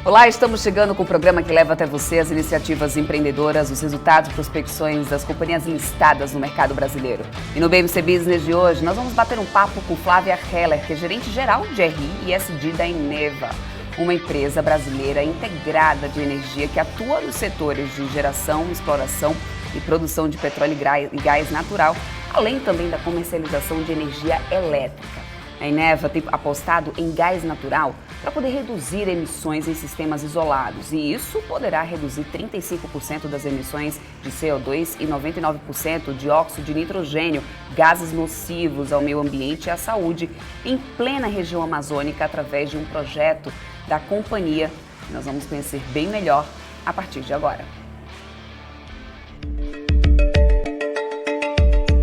Olá, estamos chegando com o programa que leva até você as iniciativas empreendedoras, os resultados e prospecções das companhias listadas no mercado brasileiro. E no BMC Business de hoje, nós vamos bater um papo com Flávia Heller, que é gerente-geral de RI e ESG da Eneva, uma empresa brasileira integrada de energia que atua nos setores de geração, exploração e produção de petróleo e gás natural, além também da comercialização de energia elétrica. A Eneva tem apostado em gás natural para poder reduzir emissões em sistemas isolados, e isso poderá reduzir 35% das emissões de CO2 e 99% de óxido de nitrogênio, gases nocivos ao meio ambiente e à saúde, em plena região amazônica, através de um projeto da companhia que nós vamos conhecer bem melhor a partir de agora.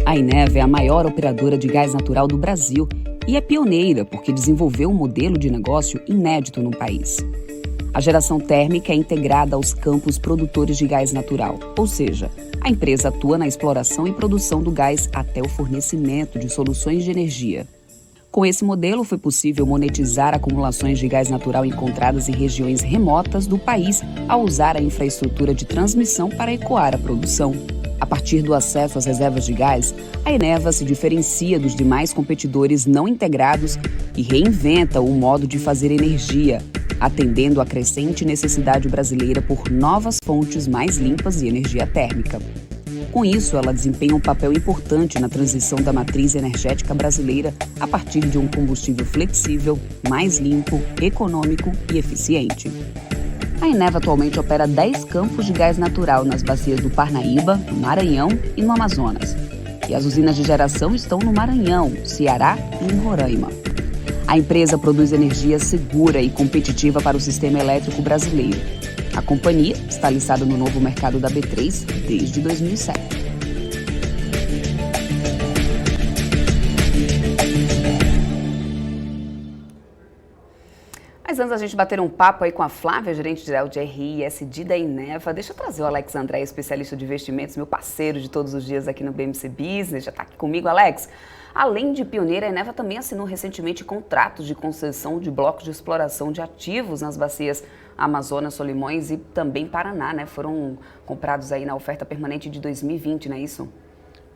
A Eneva é a maior operadora de gás natural do Brasil e é pioneira porque desenvolveu um modelo de negócio inédito no país. A geração térmica é integrada aos campos produtores de gás natural, ou seja, a empresa atua na exploração e produção do gás até o fornecimento de soluções de energia. Com esse modelo, foi possível monetizar acumulações de gás natural encontradas em regiões remotas do país ao usar a infraestrutura de transmissão para escoar a produção. A partir do acesso às reservas de gás, a Eneva se diferencia dos demais competidores não integrados e reinventa o modo de fazer energia, atendendo à crescente necessidade brasileira por novas fontes mais limpas e energia térmica. Com isso, ela desempenha um papel importante na transição da matriz energética brasileira a partir de um combustível flexível, mais limpo, econômico e eficiente. A Eneva atualmente opera 10 campos de gás natural nas bacias do Parnaíba, no Maranhão e no Amazonas. E as usinas de geração estão no Maranhão, Ceará e em Roraima. A empresa produz energia segura e competitiva para o sistema elétrico brasileiro. A companhia está listada no novo mercado da B3 desde 2007. Mas antes da gente bater um papo aí com a Flávia, gerente-geral de RI e ESG da Eneva, deixa eu trazer o Alex André, especialista de investimentos, meu parceiro de todos os dias aqui no BMC Business. Já está aqui comigo, Alex. Além de pioneira, a Eneva também assinou recentemente contratos de concessão de blocos de exploração de ativos nas bacias Amazonas, Solimões e também Paraná, né? Foram comprados aí na oferta permanente de 2020, não é isso?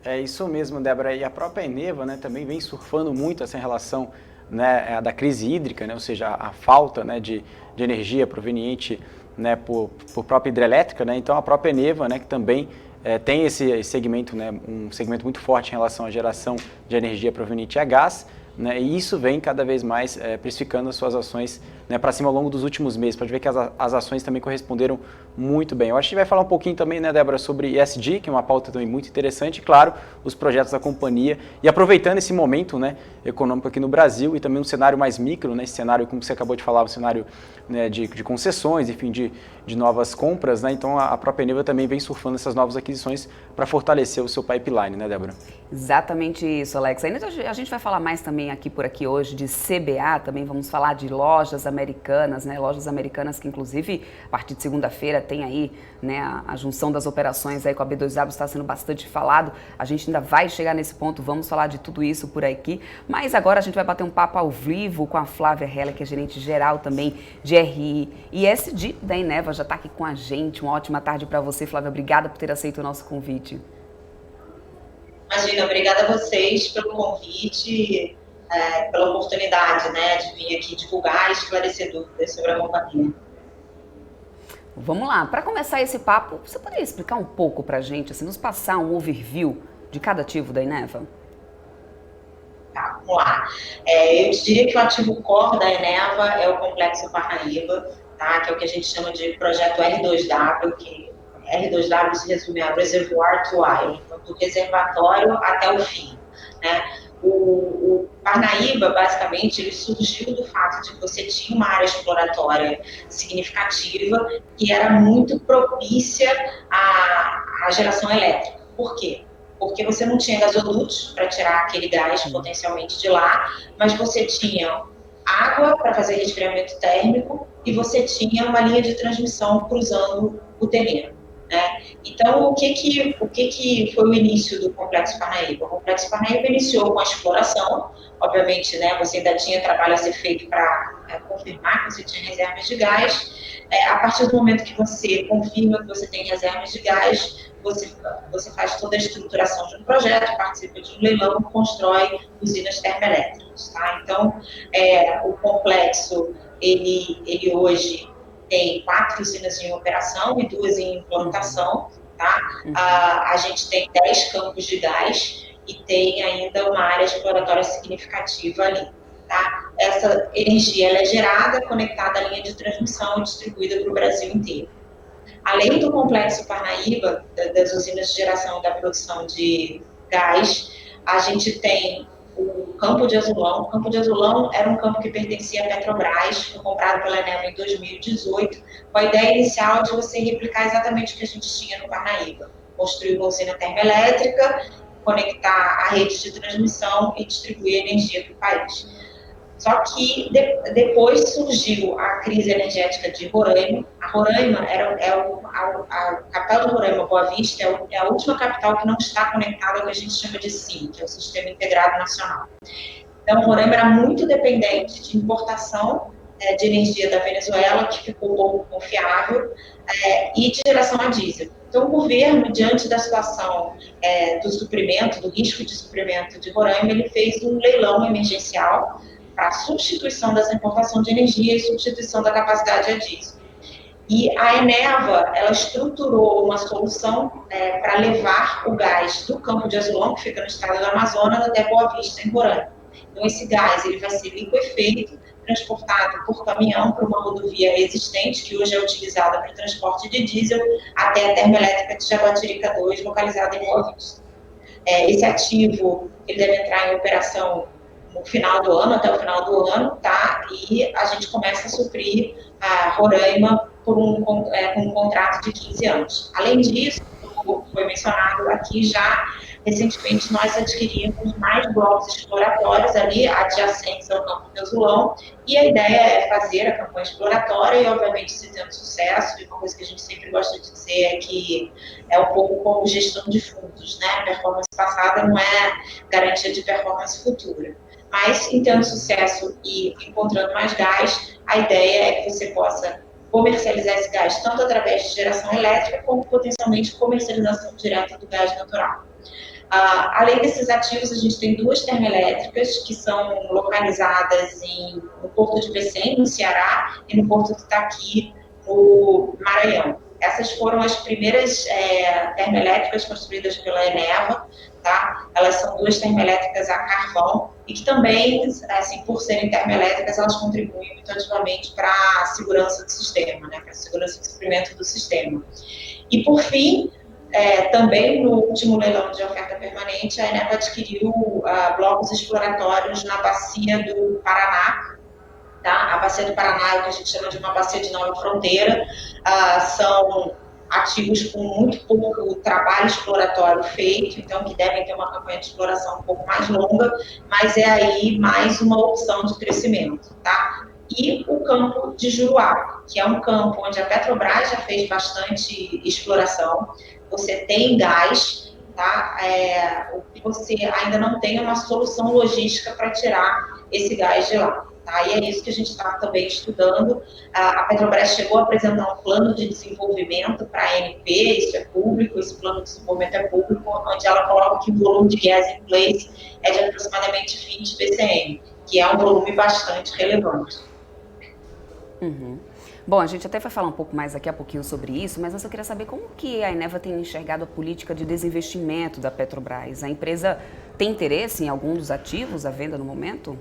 É isso mesmo, Débora. E a própria Eneva, né, também vem surfando muito essa relação, né, da crise hídrica, né, ou seja, a falta, né, de energia proveniente, né, por própria hidrelétrica, né, então a própria Eneva, né, que também tem esse segmento, né, um segmento muito forte em relação à geração de energia proveniente a gás, né, e isso vem cada vez mais precificando as suas ações, né, para cima ao longo dos últimos meses. Pode ver que as ações também corresponderam muito bem. Eu acho que a gente vai falar um pouquinho também, né, Débora, sobre ESG, que é uma pauta também muito interessante, e claro, os projetos da companhia, e aproveitando esse momento, né, econômico aqui no Brasil e também um cenário mais micro, né, esse cenário, como você acabou de falar, um cenário, né, de concessões, enfim, de novas compras, né, então a própria Eneva também vem surfando essas novas aquisições para fortalecer o seu pipeline, né, Débora? Exatamente isso, Alex. Ainda a gente vai falar mais também por aqui hoje de CBA, também vamos falar de lojas americanas, né? Lojas americanas que inclusive a partir de segunda-feira tem aí, né, a junção das operações aí com a B2W está sendo bastante falado. A gente ainda vai chegar nesse ponto, vamos falar de tudo isso por aqui, mas agora a gente vai bater um papo ao vivo com a Flávia Heller, que é gerente geral também de RI e ESG da Eneva, já está aqui com a gente. Uma ótima tarde para você, Flávia. Obrigada por ter aceito o nosso convite. Imagina, obrigada a vocês pelo convite, pela oportunidade, né, de vir aqui divulgar e esclarecer dúvidas sobre a companhia. Vamos lá, para começar esse papo, você poderia explicar um pouco para a gente, assim, nos passar um overview de cada ativo da Eneva? Tá, vamos lá. Eu diria que o ativo core da Eneva é o Complexo Parnaíba, tá, que é o que a gente chama de projeto R2W, que R2W se resume a Reservoir to Island, então do reservatório até o fim, né? O Parnaíba, basicamente, ele surgiu do fato de que você tinha uma área exploratória significativa que era muito propícia à geração elétrica. Por quê? Porque você não tinha gasodutos para tirar aquele gás potencialmente de lá, mas você tinha água para fazer resfriamento térmico e você tinha uma linha de transmissão cruzando o terreno. Né? Então, o que foi o início do Complexo Parnaíba? O Complexo Parnaíba iniciou com a exploração, obviamente, né, você ainda tinha trabalho a ser feito para confirmar que você tinha reservas de gás. A partir do momento que você confirma que você tem reservas de gás, você faz toda a estruturação de um projeto, participa de um leilão, constrói usinas termoelétricas. Tá? Então, o complexo, ele hoje tem 4 usinas em operação e 2 em implantação. Tá? A gente tem 10 campos de gás e tem ainda uma área exploratória significativa ali. Tá? Essa energia ela é gerada, conectada à linha de transmissão e distribuída para o Brasil inteiro. Além do complexo Parnaíba, das usinas de geração e da produção de gás, a gente tem o Campo de Azulão. O Campo de Azulão era um campo que pertencia à Petrobras, foi comprado pela Eneva em 2018, com a ideia inicial de você replicar exatamente o que a gente tinha no Parnaíba. Construir uma usina termoelétrica, conectar a rede de transmissão e distribuir energia para o país. Só que depois surgiu a crise energética de Roraima. A Roraima, a capital de Roraima, Boa Vista, é a última capital que não está conectada ao que a gente chama de SIN, que é o Sistema Integrado Nacional. Então, Roraima era muito dependente de importação de energia da Venezuela, que ficou pouco confiável, e de geração a diesel. Então, o governo, diante da situação do suprimento, do risco de suprimento de Roraima, ele fez um leilão emergencial para a substituição dessa importação de energia e substituição da capacidade a diesel. E a Eneva, ela estruturou uma solução para levar o gás do Campo de Azulão, que fica no estado do Amazonas, até Boa Vista, em Roraima. Então, esse gás ele vai ser liquefeito, transportado por caminhão para uma rodovia existente, que hoje é utilizada para transporte de diesel, até a termoelétrica de Jaguatirica II, localizada em Boa Vista. Esse ativo ele deve entrar em operação no final do ano, até o final do ano, tá? E a gente começa a suprir a Roraima por um contrato de 15 anos. Além disso, como foi mencionado aqui já, recentemente nós adquirimos mais blocos exploratórios ali, adjacentes ao Campo de Azulão, e a ideia é fazer a campanha exploratória e, obviamente, se tendo sucesso, e uma coisa que a gente sempre gosta de dizer é que é um pouco como gestão de fundos, né? A performance passada não é garantia de performance futura. Mas, em tendo sucesso e encontrando mais gás, a ideia é que você possa comercializar esse gás tanto através de geração elétrica, como potencialmente comercialização direta do gás natural. Além desses ativos, a gente tem 2 termoelétricas que são localizadas no Porto de Pecém, no Ceará, e no Porto de Itaqui, no Maranhão. Essas foram as primeiras termoelétricas construídas pela Eneva, tá? Elas são 2 termoelétricas a carvão e que também, assim, por serem termoelétricas, elas contribuem muito ativamente para a segurança do sistema, né? Para a segurança de suprimento do sistema. E, por fim, também no último leilão de oferta permanente, a Eneva adquiriu blocos exploratórios na bacia do Paraná. Tá? A bacia do Paraná é o que a gente chama de uma bacia de nova fronteira. São ativos com muito pouco trabalho exploratório feito, então que devem ter uma campanha de exploração um pouco mais longa, mas é aí mais uma opção de crescimento. Tá? E o campo de Juruá, que é um campo onde a Petrobras já fez bastante exploração. Você tem gás, tá? O que você ainda não tem é uma solução logística para tirar esse gás de lá. Tá? E é isso que a gente está também estudando. A Petrobras chegou a apresentar um plano de desenvolvimento para a ANP, isso é público, esse plano de desenvolvimento é público, onde ela coloca que o volume de gas in place é de aproximadamente 20 BCM, que é um volume bastante relevante. Uhum. Bom, a gente até vai falar um pouco mais daqui a pouquinho sobre isso, mas eu só queria saber como que a Eneva tem enxergado a política de desinvestimento da Petrobras. A empresa tem interesse em algum dos ativos à venda no momento?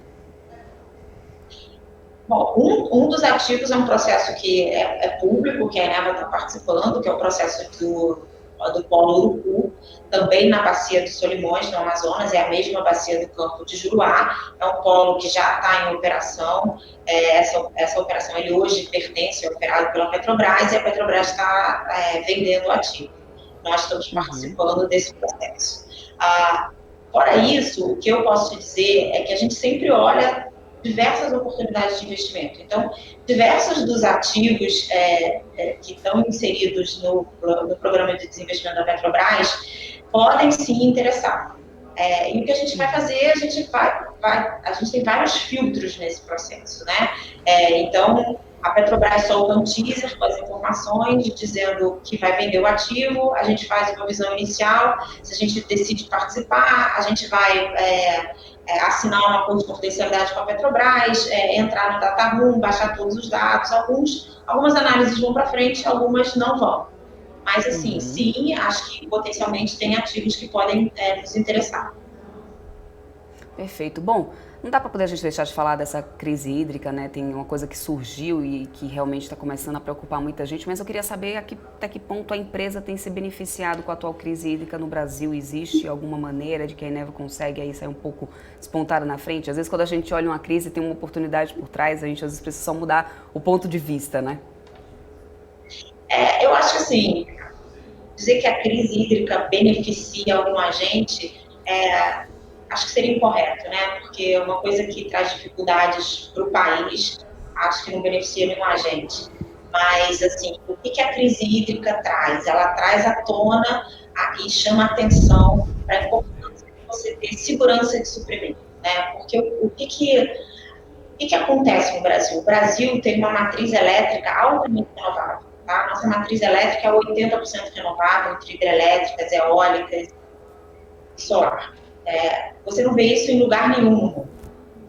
Bom, um dos ativos é um processo que é público, que a Eneva está participando, que é o processo do Polo Urucu, também na bacia dos Solimões, no Amazonas, é a mesma bacia do Campo de Juruá, é um polo que já está em operação, essa operação ele hoje pertence, é operado pela Petrobras, e a Petrobras está vendendo o ativo. Nós estamos participando desse processo. Fora isso, o que eu posso te dizer é que a gente sempre olha diversas oportunidades de investimento. Então, diversos dos ativos que estão inseridos no programa de desinvestimento da Petrobras podem sim interessar. E o que a gente vai fazer, a gente tem vários filtros nesse processo, né? Então, a Petrobras solta um teaser com as informações, dizendo que vai vender o ativo, a gente faz uma visão inicial, se a gente decide participar, a gente vai assinar um acordo de confidencialidade com a Petrobras, entrar no data room, baixar todos os dados, algumas análises vão para frente, algumas não vão. Mas, assim, sim, acho que potencialmente tem ativos que podem nos interessar. Perfeito. Bom, não dá para poder a gente deixar de falar dessa crise hídrica, né? Tem uma coisa que surgiu e que realmente está começando a preocupar muita gente, mas eu queria saber até que ponto a empresa tem se beneficiado com a atual crise hídrica no Brasil. Existe alguma maneira de que a Eneva consegue aí sair um pouco espontada na frente? Às vezes, quando a gente olha uma crise e tem uma oportunidade por trás, a gente às vezes precisa só mudar o ponto de vista, né? Eu acho que, assim, dizer que a crise hídrica beneficia algum agente, acho que seria incorreto, né? Porque uma coisa que traz dificuldades para o país, acho que não beneficia nenhum agente. Mas, assim, o que a crise hídrica traz? Ela traz à tona e chama atenção para a importância de você ter segurança de suprimento, né? Porque o que acontece no Brasil? O Brasil tem uma matriz elétrica altamente renovável. Tá? Nossa matriz elétrica é 80% renovável, entre hidrelétricas, eólicas e solar. Você não vê isso em lugar nenhum.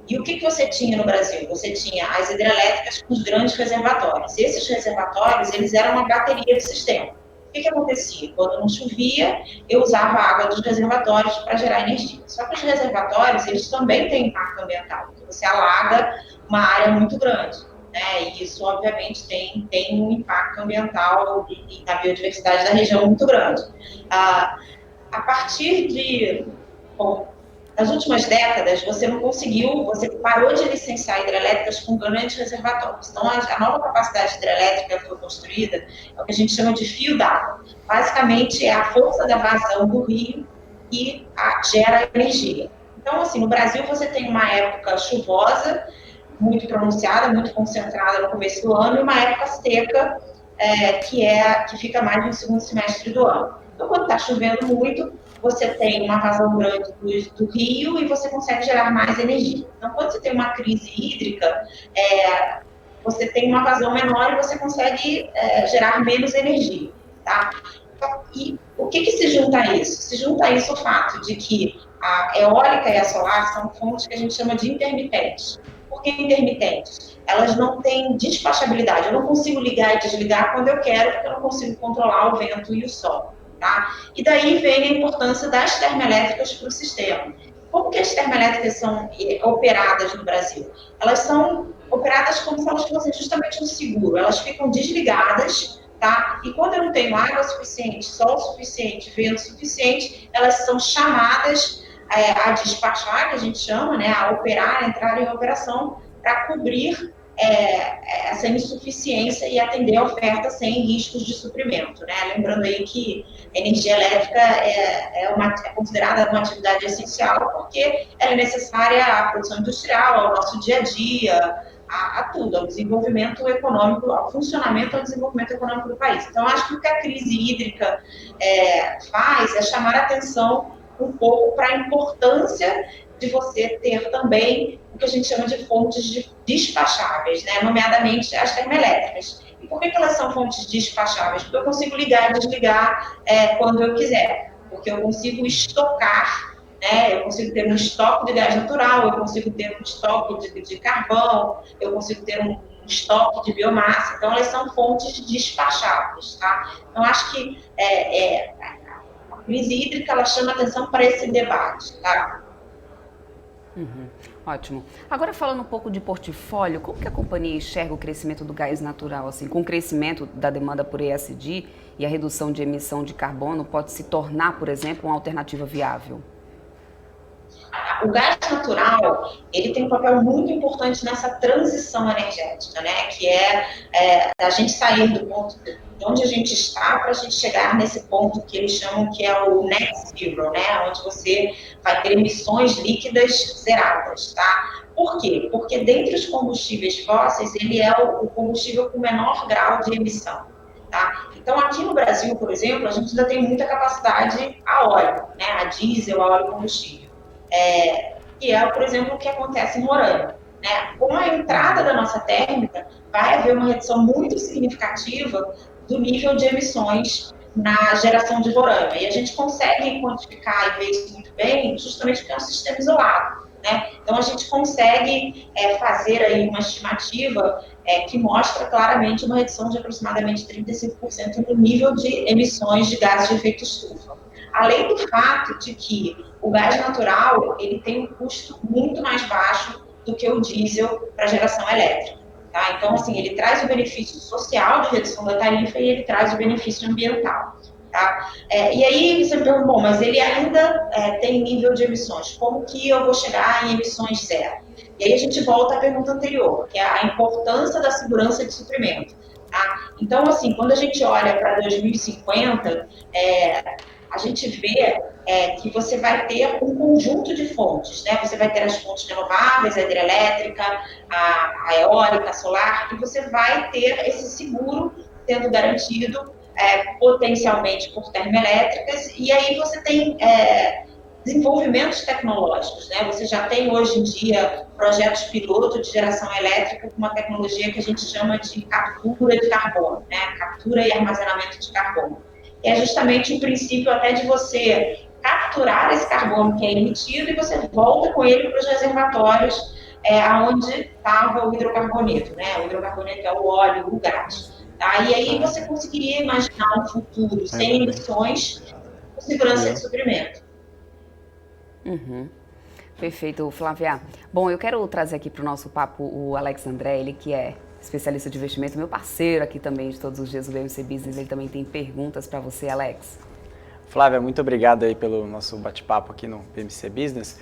E o que você tinha no Brasil? Você tinha as hidrelétricas com os grandes reservatórios. Esses reservatórios, eles eram uma bateria do sistema. O que acontecia? Quando não chovia, eu usava a água dos reservatórios para gerar energia. Só que os reservatórios, eles também têm impacto ambiental, porque você alaga uma área muito grande. E isso, obviamente, tem um impacto ambiental e na biodiversidade da região muito grande. A partir das últimas décadas, você parou de licenciar hidrelétricas com grandes reservatórios. Então, a nova capacidade hidrelétrica que foi construída é o que a gente chama de fio d'água. Basicamente, é a força da vazão do rio que gera energia. Então, assim, no Brasil, você tem uma época chuvosa, muito pronunciada, muito concentrada no começo do ano, e uma época seca, que fica mais no segundo semestre do ano. Então, quando está chovendo muito, você tem uma vazão grande do rio e você consegue gerar mais energia. Então, quando você tem uma crise hídrica, você tem uma vazão menor e você consegue gerar menos energia. Tá? E o que se junta a isso? Se junta a isso o fato de que a eólica e a solar são fontes que a gente chama de intermitentes. Por que intermitentes? Elas não têm despachabilidade. Eu não consigo ligar e desligar quando eu quero, porque eu não consigo controlar o vento e o sol. Tá? E daí vem a importância das termoelétricas para o sistema. Como que as termoelétricas são operadas no Brasil? Elas são operadas como se elas fossem justamente um seguro. Elas ficam desligadas, tá? E quando eu não tenho água suficiente, sol suficiente, vento suficiente, elas são chamadas a despachar, que a gente chama, né, a operar, a entrar em operação para cobrir essa insuficiência e atender a oferta sem riscos de suprimento, né? Lembrando aí que a energia elétrica é considerada uma atividade essencial porque ela é necessária à produção industrial, ao nosso dia a dia, a tudo, ao desenvolvimento econômico, ao funcionamento, ao desenvolvimento econômico do país. Então, acho que o que a crise hídrica faz é chamar a atenção um pouco para a importância de você ter também o que a gente chama de fontes despacháveis, né? Nomeadamente as termoelétricas. E por que elas são fontes despacháveis? Porque eu consigo ligar e desligar quando eu quiser, porque eu consigo estocar, né? Eu consigo ter um estoque de gás natural, eu consigo ter um estoque de carvão, eu consigo ter um estoque de biomassa, então elas são fontes despacháveis, tá? Então, acho que a crise hídrica, ela chama atenção para esse debate, tá? Ótimo. Agora, falando um pouco de portfólio, como que a companhia enxerga o crescimento do gás natural? Assim, com o crescimento da demanda por ESG e a redução de emissão de carbono, pode se tornar, por exemplo, uma alternativa viável? O gás natural, ele tem um papel muito importante nessa transição energética, né? Que a gente sair do ponto de onde a gente está para a gente chegar nesse ponto que eles chamam que é o net zero, né? Onde você vai ter emissões líquidas zeradas, tá? Por quê? Porque dentre os combustíveis fósseis, ele é o combustível com menor grau de emissão. Tá? Então, aqui no Brasil, por exemplo, a gente ainda tem muita capacidade a óleo, né? diesel, a óleo combustível. Que é, por exemplo, o que acontece em Roraima. Né? Com a entrada da nossa térmica, vai haver uma redução muito significativa do nível de emissões na geração de Roraima. E a gente consegue quantificar e ver isso muito bem, justamente porque é um sistema isolado. Né? Então, a gente consegue fazer aí uma estimativa que mostra claramente uma redução de aproximadamente 35% no nível de emissões de gases de efeito estufa. Além do fato de que o gás natural ele tem um custo muito mais baixo do que o diesel para geração elétrica. Tá? Então, assim, ele traz o benefício social de redução da tarifa e ele traz o benefício ambiental. Tá? E aí você me pergunta, bom, mas ele ainda tem nível de emissões, como que eu vou chegar em emissões zero? E aí a gente volta à pergunta anterior, que é a importância da segurança de suprimento. Tá? Então, assim, quando a gente olha para 2050, a gente vê que você vai ter um conjunto de fontes, né? Você vai ter as fontes renováveis, a hidrelétrica, a eólica, a solar, e você vai ter esse seguro sendo garantido potencialmente por termoelétricas, e aí você tem desenvolvimentos tecnológicos, né? Você já tem hoje em dia projetos piloto de geração elétrica com uma tecnologia que a gente chama de captura de carbono, né? Captura e armazenamento de carbono. É justamente o princípio até de você capturar esse carbono que é emitido e você volta com ele para os reservatórios onde estava o hidrocarboneto, né? O hidrocarboneto é o óleo, o gás. Tá? E aí você conseguiria imaginar um futuro sem emissões com segurança de suprimento. Uhum. Perfeito, Flávia. Bom, eu quero trazer aqui para o nosso papo o Alex André, ele que é especialista de investimento, meu parceiro aqui também de todos os dias do BMC Business, ele também tem perguntas para você, Alex. Flávia, muito obrigado aí pelo nosso bate-papo aqui no BMC Business.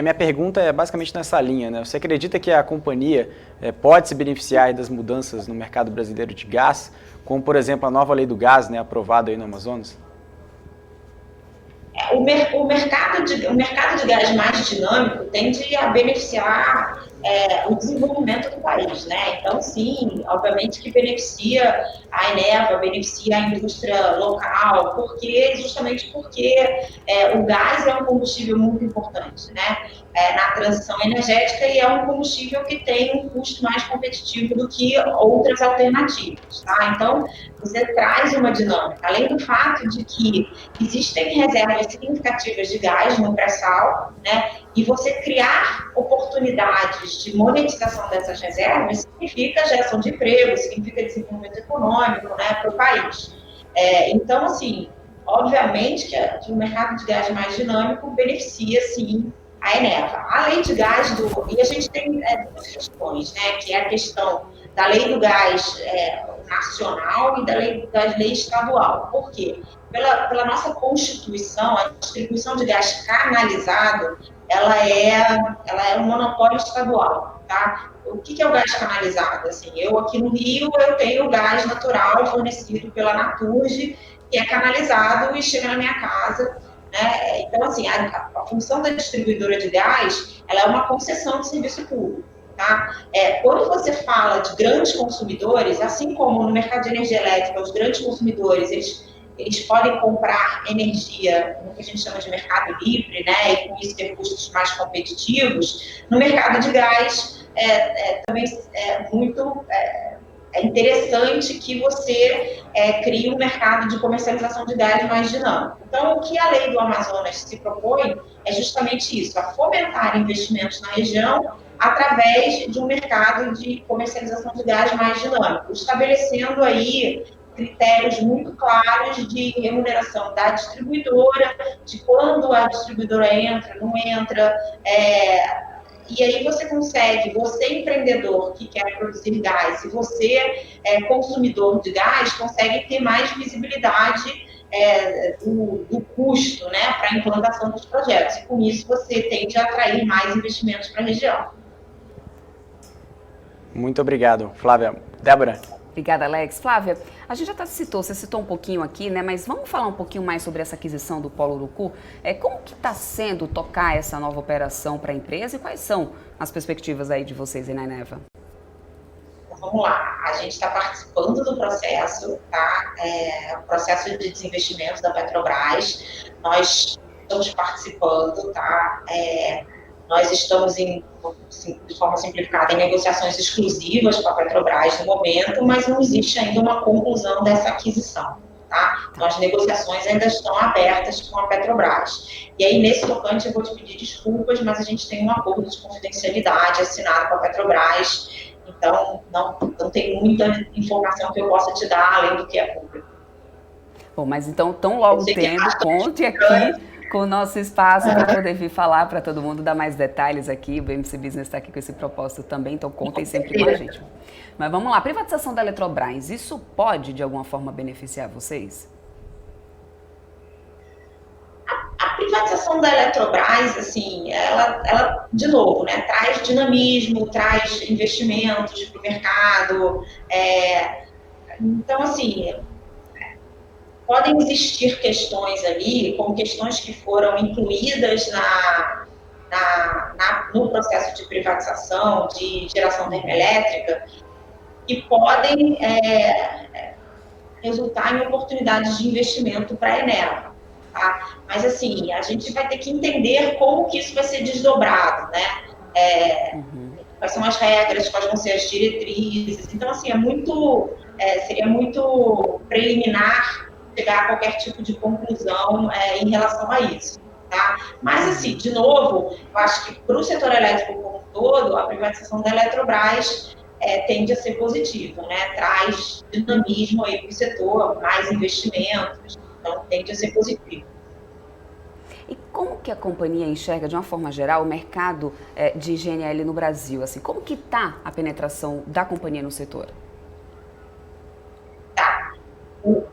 Minha pergunta é basicamente nessa linha, né? Você acredita que a companhia pode se beneficiar aí das mudanças no mercado brasileiro de gás, como, por exemplo, a nova lei do gás, né, aprovada aí no Amazonas? O mercado de gás mais dinâmico tende a beneficiar o desenvolvimento do país, né? Então, sim, obviamente que beneficia a Eneva, beneficia a indústria local, justamente porque o gás é um combustível muito importante, né? Na transição energética e é um combustível que tem um custo mais competitivo do que outras alternativas, tá? Então, você traz uma dinâmica, além do fato de que existem reservas significativas de gás no pré-sal, né? E você criar oportunidades de monetização dessas reservas significa geração de emprego, significa desenvolvimento econômico, né, para o país. Então, assim, obviamente que o mercado de gás mais dinâmico beneficia, sim, a Eneva. A lei de gás e a gente tem duas questões, né, que é a questão da lei do gás nacional e da lei estadual. Por quê? Pela nossa Constituição, a distribuição de gás canalizado, ela é um monopólio estadual, tá? O que é o gás canalizado? Assim, eu aqui no Rio, eu tenho gás natural fornecido pela Naturgy, que é canalizado e chega na minha casa, né? Então, assim, a função da distribuidora de gás, ela é uma concessão de serviço público. Tá? Quando você fala de grandes consumidores, assim como no mercado de energia elétrica, os grandes consumidores, eles podem comprar energia no que a gente chama de mercado livre, né, e com isso ter custos mais competitivos, no mercado de gás também é interessante que você crie um mercado de comercialização de gás mais dinâmico. Então, o que a lei do Amazonas se propõe é justamente isso, a fomentar investimentos na região através de um mercado de comercialização de gás mais dinâmico, estabelecendo aí critérios muito claros de remuneração da distribuidora, de quando a distribuidora entra, não entra, e aí você consegue, você empreendedor que quer produzir gás, e você consumidor de gás, consegue ter mais visibilidade do custo, né, para a implantação dos projetos, e com isso você tende a atrair mais investimentos para a região. Muito obrigado, Flávia. Débora? Obrigada, Alex. Flávia, a gente já você citou um pouquinho aqui, né? Mas vamos falar um pouquinho mais sobre essa aquisição do Polo Urucu. Como que está sendo tocar essa nova operação para a empresa e quais são as perspectivas aí de vocês aí na Eneva? Vamos lá, a gente está participando do processo, tá? O processo de desinvestimento da Petrobras. Nós estamos participando, tá? Nós estamos, de forma simplificada, em negociações exclusivas com a Petrobras no momento, mas não existe ainda uma conclusão dessa aquisição. Tá? Então, as negociações ainda estão abertas com a Petrobras. E aí, nesse tocante, eu vou te pedir desculpas, mas a gente tem um acordo de confidencialidade assinado com a Petrobras, então não tem muita informação que eu possa te dar, além do que é público. Bom, mas então, tão logo tendo, conte aqui com o nosso espaço para poder vir falar para todo mundo, dar mais detalhes aqui. O BMC Business está aqui com esse propósito também, então contem sempre com a gente. Mas vamos lá, privatização da Eletrobras, isso pode de alguma forma beneficiar vocês? A privatização da Eletrobras, assim, ela de novo, né, traz dinamismo, traz investimentos para o mercado. Então, assim, podem existir questões ali, como questões que foram incluídas no processo de privatização, de geração termoelétrica, que podem resultar em oportunidades de investimento para a Eneva. Tá? Mas, assim, a gente vai ter que entender como que isso vai ser desdobrado, né? Quais são as regras, quais vão ser as diretrizes. Então, assim, seria muito preliminar chegar a qualquer tipo de conclusão em relação a isso. Tá? Mas, assim, de novo, eu acho que para o setor elétrico como um todo, a privatização da Eletrobras tende a ser positiva, né? Traz dinamismo aí para o setor, mais investimentos, então tende a ser positivo. E como que a companhia enxerga, de uma forma geral, o mercado de GNL no Brasil? Assim, como que está a penetração da companhia no setor? Tá.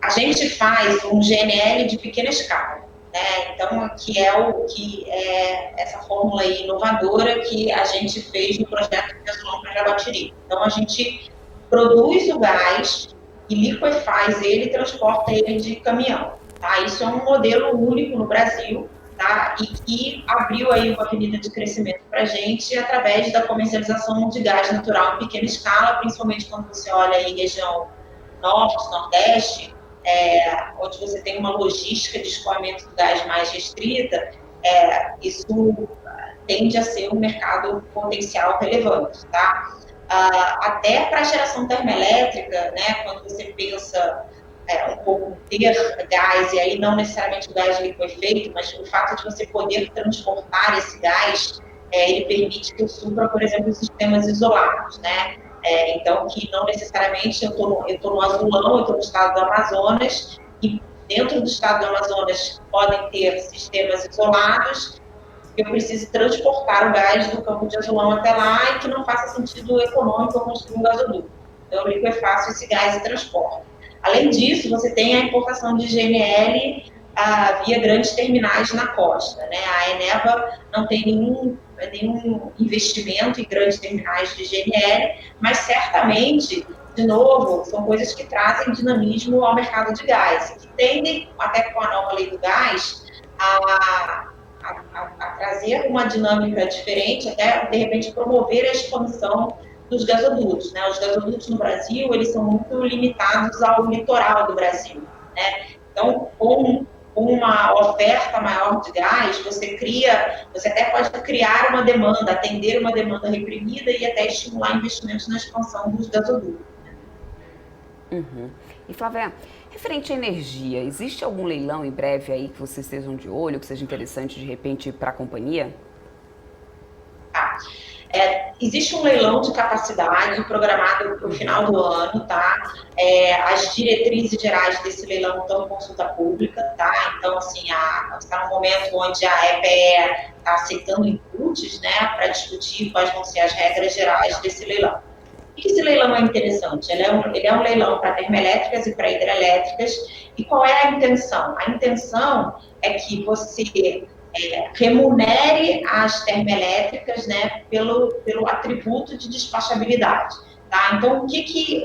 A gente faz um GNL de pequena escala, né? Então, que é essa fórmula aí inovadora que a gente fez no projeto de Azulão para Jaguatiri. Então, a gente produz o gás e liquefaz ele e transporta ele de caminhão. Tá? Isso é um modelo único no Brasil, tá? E que abriu aí uma avenida de crescimento para a gente através da comercialização de gás natural em pequena escala, principalmente quando você olha aí região norte, nordeste, onde você tem uma logística de escoamento do gás mais restrita, isso tende a ser um mercado potencial relevante, tá? Até para a geração termoelétrica, né, quando você pensa um pouco ter gás, e aí não necessariamente o gás liquefeito, mas o fato de você poder transportar esse gás, ele permite que eu supra, por exemplo, sistemas isolados, né? Então, que não necessariamente eu estou no Azulão, eu estou no estado do Amazonas, e dentro do estado do Amazonas podem ter sistemas isolados, eu preciso transportar o gás do campo de Azulão até lá e que não faça sentido econômico eu construir um gasoduto. Então, eu liquefaço esse gás e transporto. Além disso, você tem a importação de GNL via grandes terminais na costa, né? A Eneva não tem nenhum investimento em grandes terminais de GNL, mas certamente, de novo, são coisas que trazem dinamismo ao mercado de gás, que tendem, até com a nova lei do gás, a trazer uma dinâmica diferente, até, de repente, promover a expansão dos gasodutos, né? Os gasodutos no Brasil, eles são muito limitados ao litoral do Brasil, né? Então, com uma oferta maior de gás, você até pode criar uma demanda, atender uma demanda reprimida e até estimular investimentos na expansão dos gasodutos. Uhum. E Flávia, referente à energia, existe algum leilão em breve aí que vocês estejam de olho, que seja interessante de repente para a companhia? Existe um leilão de capacidade programado para o final do ano, tá? As diretrizes gerais desse leilão estão em consulta pública, tá? Então, assim, está num momento onde a EPE está aceitando inputs, né, para discutir quais vão ser as regras gerais desse leilão. Por que esse leilão é interessante? Ele é um leilão para termoelétricas e para hidrelétricas. E qual é a intenção? A intenção é que você remunere as termoelétricas, né, pelo atributo de despachabilidade. Tá? Então, o que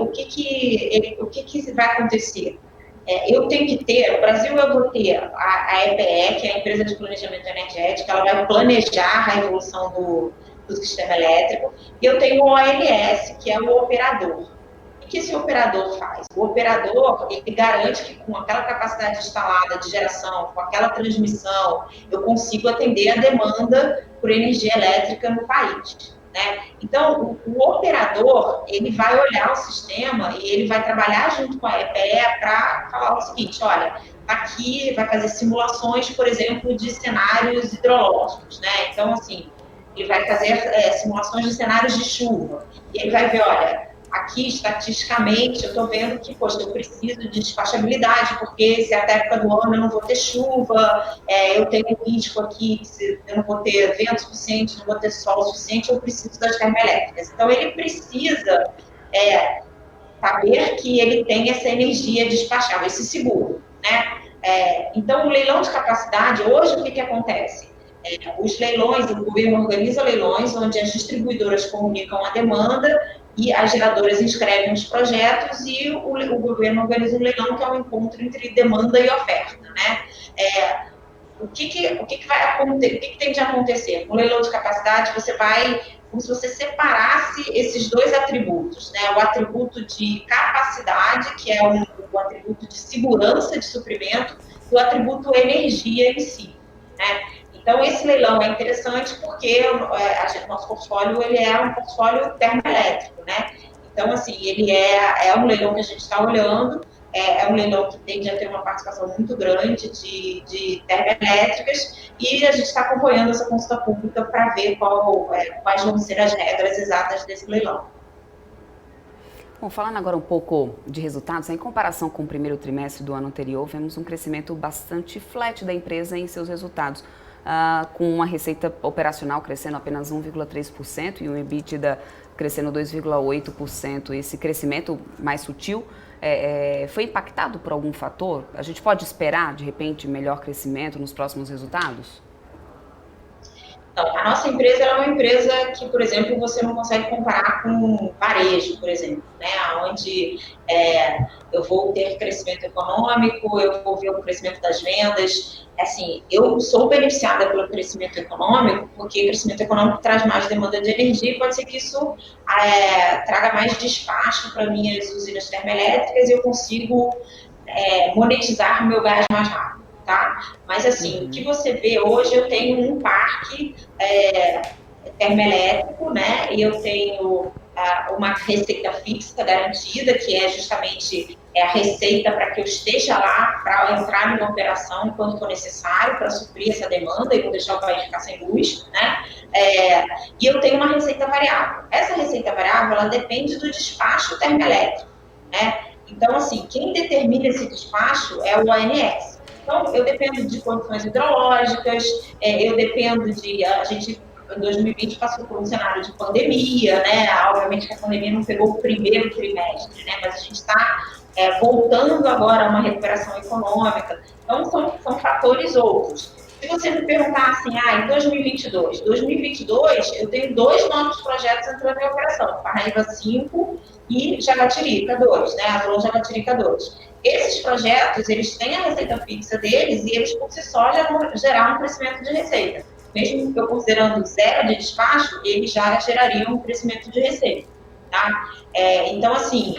vai acontecer? Eu tenho que ter, no Brasil eu vou ter a EPE, que é a Empresa de Planejamento Energético, ela vai planejar a evolução do sistema elétrico, e eu tenho o ONS, que é o operador. O que esse operador faz? O operador, ele garante que com aquela capacidade instalada de geração, com aquela transmissão, eu consigo atender a demanda por energia elétrica no país, né? Então, o operador, ele vai olhar o sistema e ele vai trabalhar junto com a EPE para falar o seguinte, olha, aqui vai fazer simulações, por exemplo, de cenários hidrológicos, né? Então, assim, ele vai fazer simulações de cenários de chuva, e ele vai ver, olha, aqui, estatisticamente, eu estou vendo que, poxa, eu preciso de despachabilidade, porque se até a época do ano eu não vou ter chuva, eu tenho um risco aqui, que se eu não vou ter vento suficiente, não vou ter sol suficiente, eu preciso das termoelétricas. Então, ele precisa saber que ele tem essa energia despachável, esse seguro, né? Então, o leilão de capacidade, hoje, o que acontece? Os leilões, o governo organiza leilões, onde as distribuidoras comunicam a demanda e as geradoras inscrevem os projetos e o governo organiza um leilão, que é um encontro entre demanda e oferta, né? O que vai acontecer? O que tem de acontecer? No leilão de capacidade, você vai, como se você separasse esses dois atributos, né? O atributo de capacidade, que é o atributo de segurança de suprimento, e o atributo energia em si, né? Então, esse leilão é interessante porque nosso portfólio, ele é um portfólio termoelétrico, né? Então, assim, ele é um leilão que a gente está olhando, é um leilão que tende a ter uma participação muito grande de termoelétricas, e a gente está acompanhando essa consulta pública para ver quais vão ser as regras exatas desse leilão. Bom, falando agora um pouco de resultados, em comparação com o primeiro trimestre do ano anterior, vemos um crescimento bastante flat da empresa em seus resultados. Com uma receita operacional crescendo apenas 1,3% e um EBITDA crescendo 2,8%. Esse crescimento mais sutil foi impactado por algum fator? A gente pode esperar, de repente, melhor crescimento nos próximos resultados? Então, a nossa empresa é uma empresa que, por exemplo, você não consegue comparar com varejo, por exemplo, né? Onde eu vou ter crescimento econômico, eu vou ver o crescimento das vendas. Assim, eu sou beneficiada pelo crescimento econômico, porque o crescimento econômico traz mais demanda de energia e pode ser que isso traga mais despacho para minhas usinas termoelétricas e eu consigo monetizar meu gás mais rápido. Tá? Mas assim, o que você vê hoje, eu tenho um parque termoelétrico, né? E eu tenho uma receita fixa garantida, que é justamente a receita para que eu esteja lá, para entrar numa operação quando for necessário, para suprir essa demanda e não deixar o país ficar sem luz, né? E eu tenho uma receita variável. Essa receita variável, ela depende do despacho termoelétrico, né? Então, assim, quem determina esse despacho é o ANS. Então, eu dependo de condições hidrológicas, eu dependo a gente, em 2020, passou por um cenário de pandemia, né? Obviamente que a pandemia não pegou o primeiro trimestre, né? Mas a gente está voltando agora a uma recuperação econômica. Então, são fatores outros. Se você me perguntar assim, em 2022, eu tenho 2 novos projetos entrando em operação, Parnaíba 5 e Jaguatirica 2, né? Atlon Jaguatirica 2. Esses projetos, eles têm a receita fixa deles e eles, por si só, já vão gerar um crescimento de receita. Mesmo eu considerando zero de despacho, eles já gerariam um crescimento de receita, tá? Então, assim,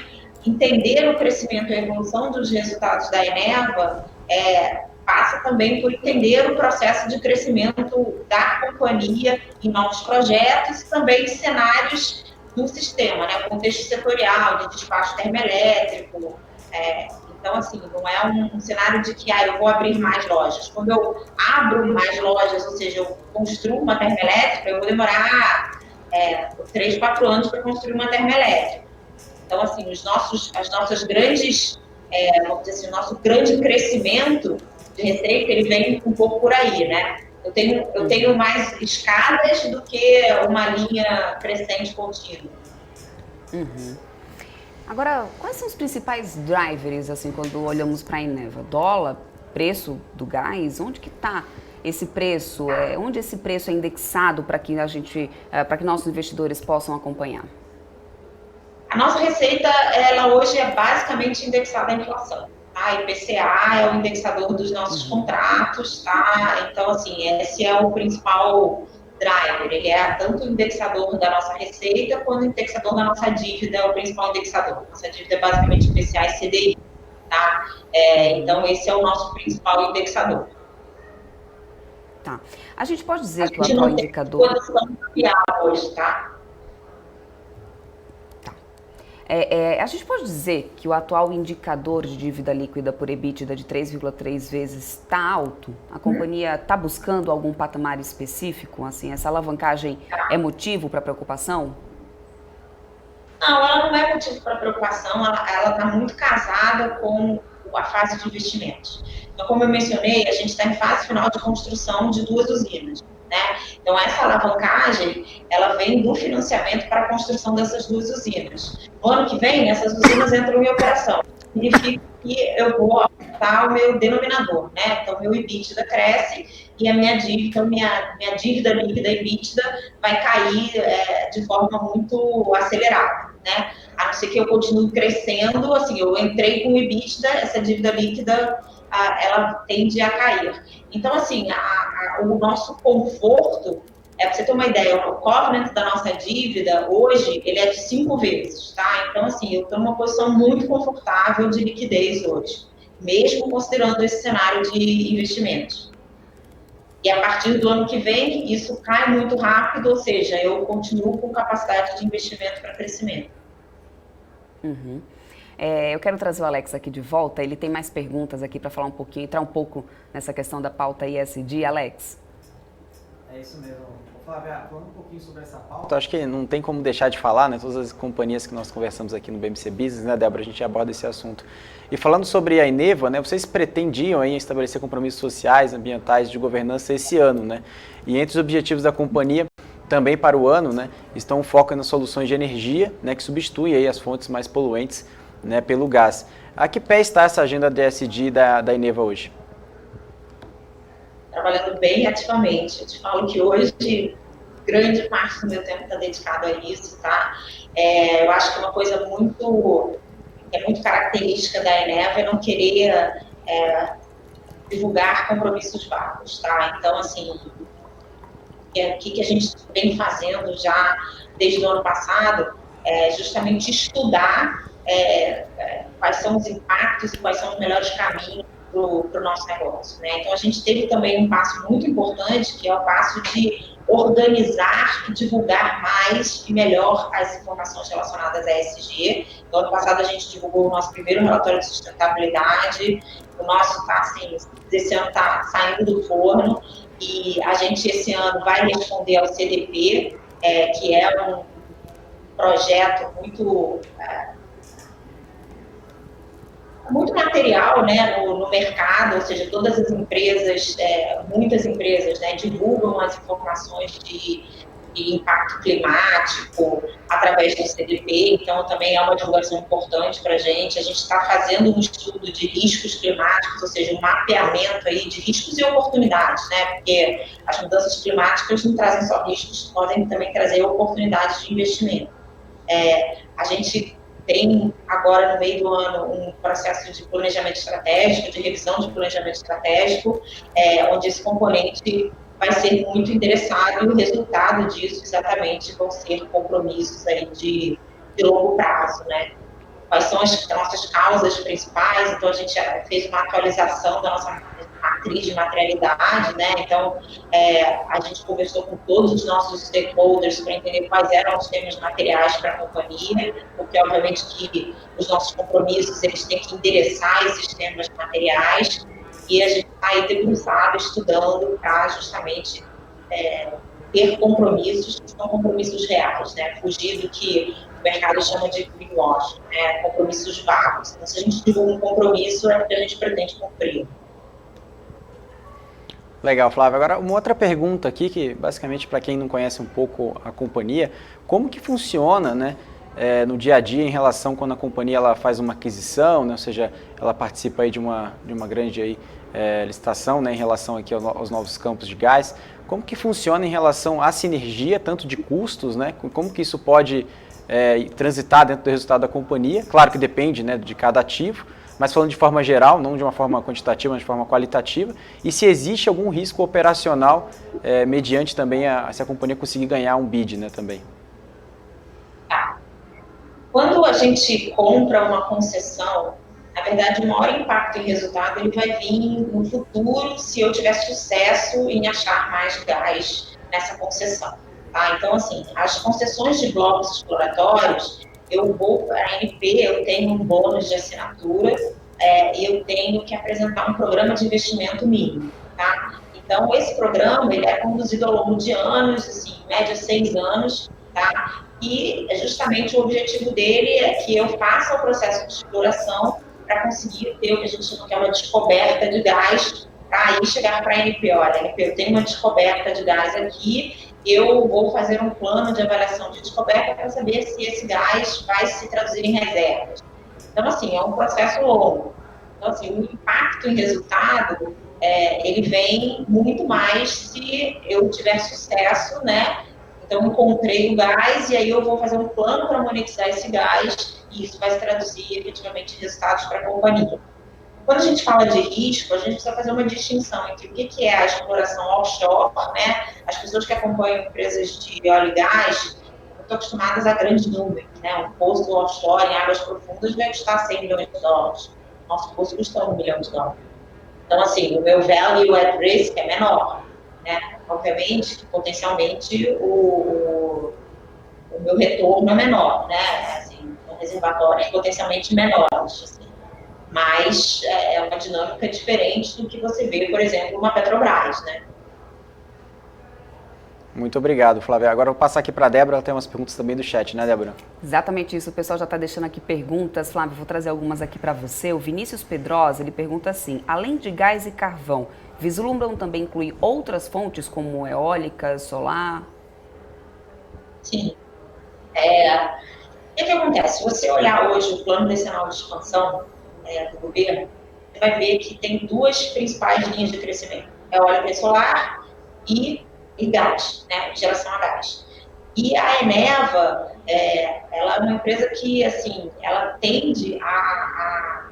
entender o crescimento e a evolução dos resultados da Eneva passa também por entender o processo de crescimento da companhia em novos projetos e também cenários do sistema, né? Contexto setorial, de despacho termoelétrico. Então, assim, não é um cenário de que eu vou abrir mais lojas. Quando eu abro mais lojas, ou seja, eu construo uma termoelétrica, eu vou demorar 3, 4 anos para construir uma termoelétrica. Então, assim, as nossas grandes, vamos dizer assim, o nosso grande crescimento de receita, ele vem um pouco por aí, né? Eu tenho mais escadas do que uma linha crescente contínua. Uhum. Agora, quais são os principais drivers, assim, quando olhamos para a Eneva? Dólar, preço do gás, onde que está esse preço? Onde esse preço é indexado para que para que nossos investidores possam acompanhar? A nossa receita, ela hoje é basicamente indexada à inflação. A IPCA é o indexador dos nossos contratos, tá? Então, assim, esse é o principal driver, ele é tanto o indexador da nossa receita quanto o indexador da nossa dívida, é o principal indexador. Nossa dívida é basicamente IPCA e CDI, tá? Então, esse é o nosso principal indexador. Tá. A gente pode dizer que o atual indicador... A gente não tem posição cambial hoje, tá? A gente pode dizer que o atual indicador de dívida líquida por EBITDA de 3,3 vezes está alto? A companhia está buscando algum patamar específico? Assim, essa alavancagem é motivo para preocupação? Não, ela não é motivo para preocupação, ela está muito casada com a fase de investimentos. Então, como eu mencionei, a gente está em fase final de construção de 2 usinas. Né? Então, essa alavancagem, ela vem do financiamento para a construção dessas 2 usinas. No ano que vem, essas usinas entram em operação. Significa que eu vou aumentar o meu denominador, né? Então, meu EBITDA cresce e a minha dívida líquida EBITDA vai cair de forma muito acelerada, né? A não ser que eu continue crescendo, assim, eu entrei com o EBITDA, essa dívida líquida ela tende a cair. Então, assim, o nosso conforto, para você ter uma ideia, o covenant da nossa dívida, hoje, ele é de 5 vezes, tá? Então, assim, eu estou numa posição muito confortável de liquidez hoje, mesmo considerando esse cenário de investimentos. E a partir do ano que vem, isso cai muito rápido, ou seja, eu continuo com capacidade de investimento para crescimento. Uhum. Eu quero trazer o Alex aqui de volta, ele tem mais perguntas aqui para falar um pouquinho, entrar um pouco nessa questão da pauta ESG. Alex? É isso mesmo. Flávia, falando um pouquinho sobre essa pauta... Então, acho que não tem como deixar de falar, né? Todas as companhias que nós conversamos aqui no BMC Business, né, Débora, a gente aborda esse assunto. E falando sobre a Eneva, né, vocês pretendiam aí estabelecer compromissos sociais, ambientais, de governança esse ano, né? E entre os objetivos da companhia, também para o ano, né, estão o foco nas soluções de energia, né, que substitui aí as fontes mais poluentes, né, pelo gás. A que pé está essa agenda de ESG da Eneva hoje? Trabalhando bem ativamente. Eu te falo que hoje grande parte do meu tempo está dedicado a isso, tá? Eu acho que uma coisa muito característica da Eneva é não querer divulgar compromissos vagos, tá? Então, assim, o que a gente vem fazendo já desde o ano passado é justamente estudar quais são os impactos e quais são os melhores caminhos para o nosso negócio, né? Então, a gente teve também um passo muito importante, que é o passo de organizar e divulgar mais e melhor as informações relacionadas a ESG. No ano passado, a gente divulgou o nosso primeiro relatório de sustentabilidade, o nosso está, assim, esse ano está saindo do forno, e a gente, esse ano, vai responder ao CDP, que é um projeto muito material, né, no mercado, ou seja, todas as empresas, muitas empresas, né, divulgam as informações de impacto climático através do CDP, então também é uma divulgação importante para a gente está fazendo um estudo de riscos climáticos, ou seja, um mapeamento aí de riscos e oportunidades, né, porque as mudanças climáticas não trazem só riscos, podem também trazer oportunidades de investimento. A gente tem agora no meio do ano um processo de planejamento estratégico, de revisão de planejamento estratégico, onde esse componente vai ser muito interessado e o resultado disso exatamente vão ser compromissos aí de longo prazo, né? Quais são as nossas causas principais? Então, a gente fez uma atualização da nossa matriz de materialidade, né? Então, a gente conversou com todos os nossos stakeholders para entender quais eram os temas materiais para a companhia, porque, obviamente, que os nossos compromissos, eles têm que endereçar esses temas materiais, e a gente está aí debruçado, estudando para justamente ter compromissos que são compromissos reais, né? Fugir do que o mercado chama de greenwashing, né? Compromissos vagos. Então, se a gente divulga um compromisso, é porque a gente pretende cumprir. Legal, Flávia. Agora, uma outra pergunta aqui, que basicamente para quem não conhece um pouco a companhia, como que funciona, né, no dia a dia em relação quando a companhia ela faz uma aquisição, né, ou seja, ela participa aí de uma grande aí, licitação, né, em relação aqui aos novos campos de gás. Como que funciona em relação à sinergia, tanto de custos, né, como que isso pode transitar dentro do resultado da companhia? Claro que depende, né, de cada ativo, mas falando de forma geral, não de uma forma quantitativa, mas de forma qualitativa, e se existe algum risco operacional mediante também se a companhia conseguir ganhar um bid, né, também. Tá. Quando a gente compra uma concessão, na verdade, o maior impacto em resultado ele vai vir no futuro se eu tiver sucesso em achar mais gás nessa concessão. Tá? Então, assim, as concessões de blocos exploratórios, a ANP, eu tenho um bônus de assinatura e eu tenho que apresentar um programa de investimento mínimo. Tá? Então, esse programa ele é conduzido ao longo de anos, assim, em média 6 anos, tá? E justamente o objetivo dele é que eu faça o processo de exploração para conseguir ter o que a gente chama que é uma descoberta de gás, para aí chegar para a ANP. Olha, ANP, eu tenho uma descoberta de gás aqui, eu vou fazer um plano de avaliação de descoberta para saber se esse gás vai se traduzir em reservas. Então, assim, é um processo longo. Então, assim, o impacto em resultado, ele vem muito mais se eu tiver sucesso, né? Então, encontrei o gás e aí eu vou fazer um plano para monetizar esse gás e isso vai se traduzir efetivamente em resultados para a companhia. Quando a gente fala de risco, a gente precisa fazer uma distinção entre o que é a exploração offshore, né? As pessoas que acompanham empresas de óleo e gás estão acostumadas a grandes números, né? Um posto offshore em águas profundas vai custar 100 milhões de dólares. Nosso posto custa 1 milhão de dólares. Então, assim, o meu value at risk é menor, né? Obviamente, potencialmente, o meu retorno é menor, né? Assim, um reservatório é potencialmente menor, assim. Mas é uma dinâmica diferente do que você vê, por exemplo, uma Petrobras, né? Muito obrigado, Flávia. Agora eu vou passar aqui para a Débora, ela tem umas perguntas também do chat, né, Débora? Exatamente isso, o pessoal já está deixando aqui perguntas. Flávia, vou trazer algumas aqui para você. O Vinícius Pedrosa, ele pergunta assim, além de gás e carvão, vislumbram também incluir outras fontes como eólica, solar? Sim. O que acontece? Se você olhar hoje o plano decenal de expansão do governo, você vai ver que tem duas principais linhas de crescimento. Eólica e solar e gás, né? Geração a gás. E a Eneva, ela é uma empresa que, assim, ela tende a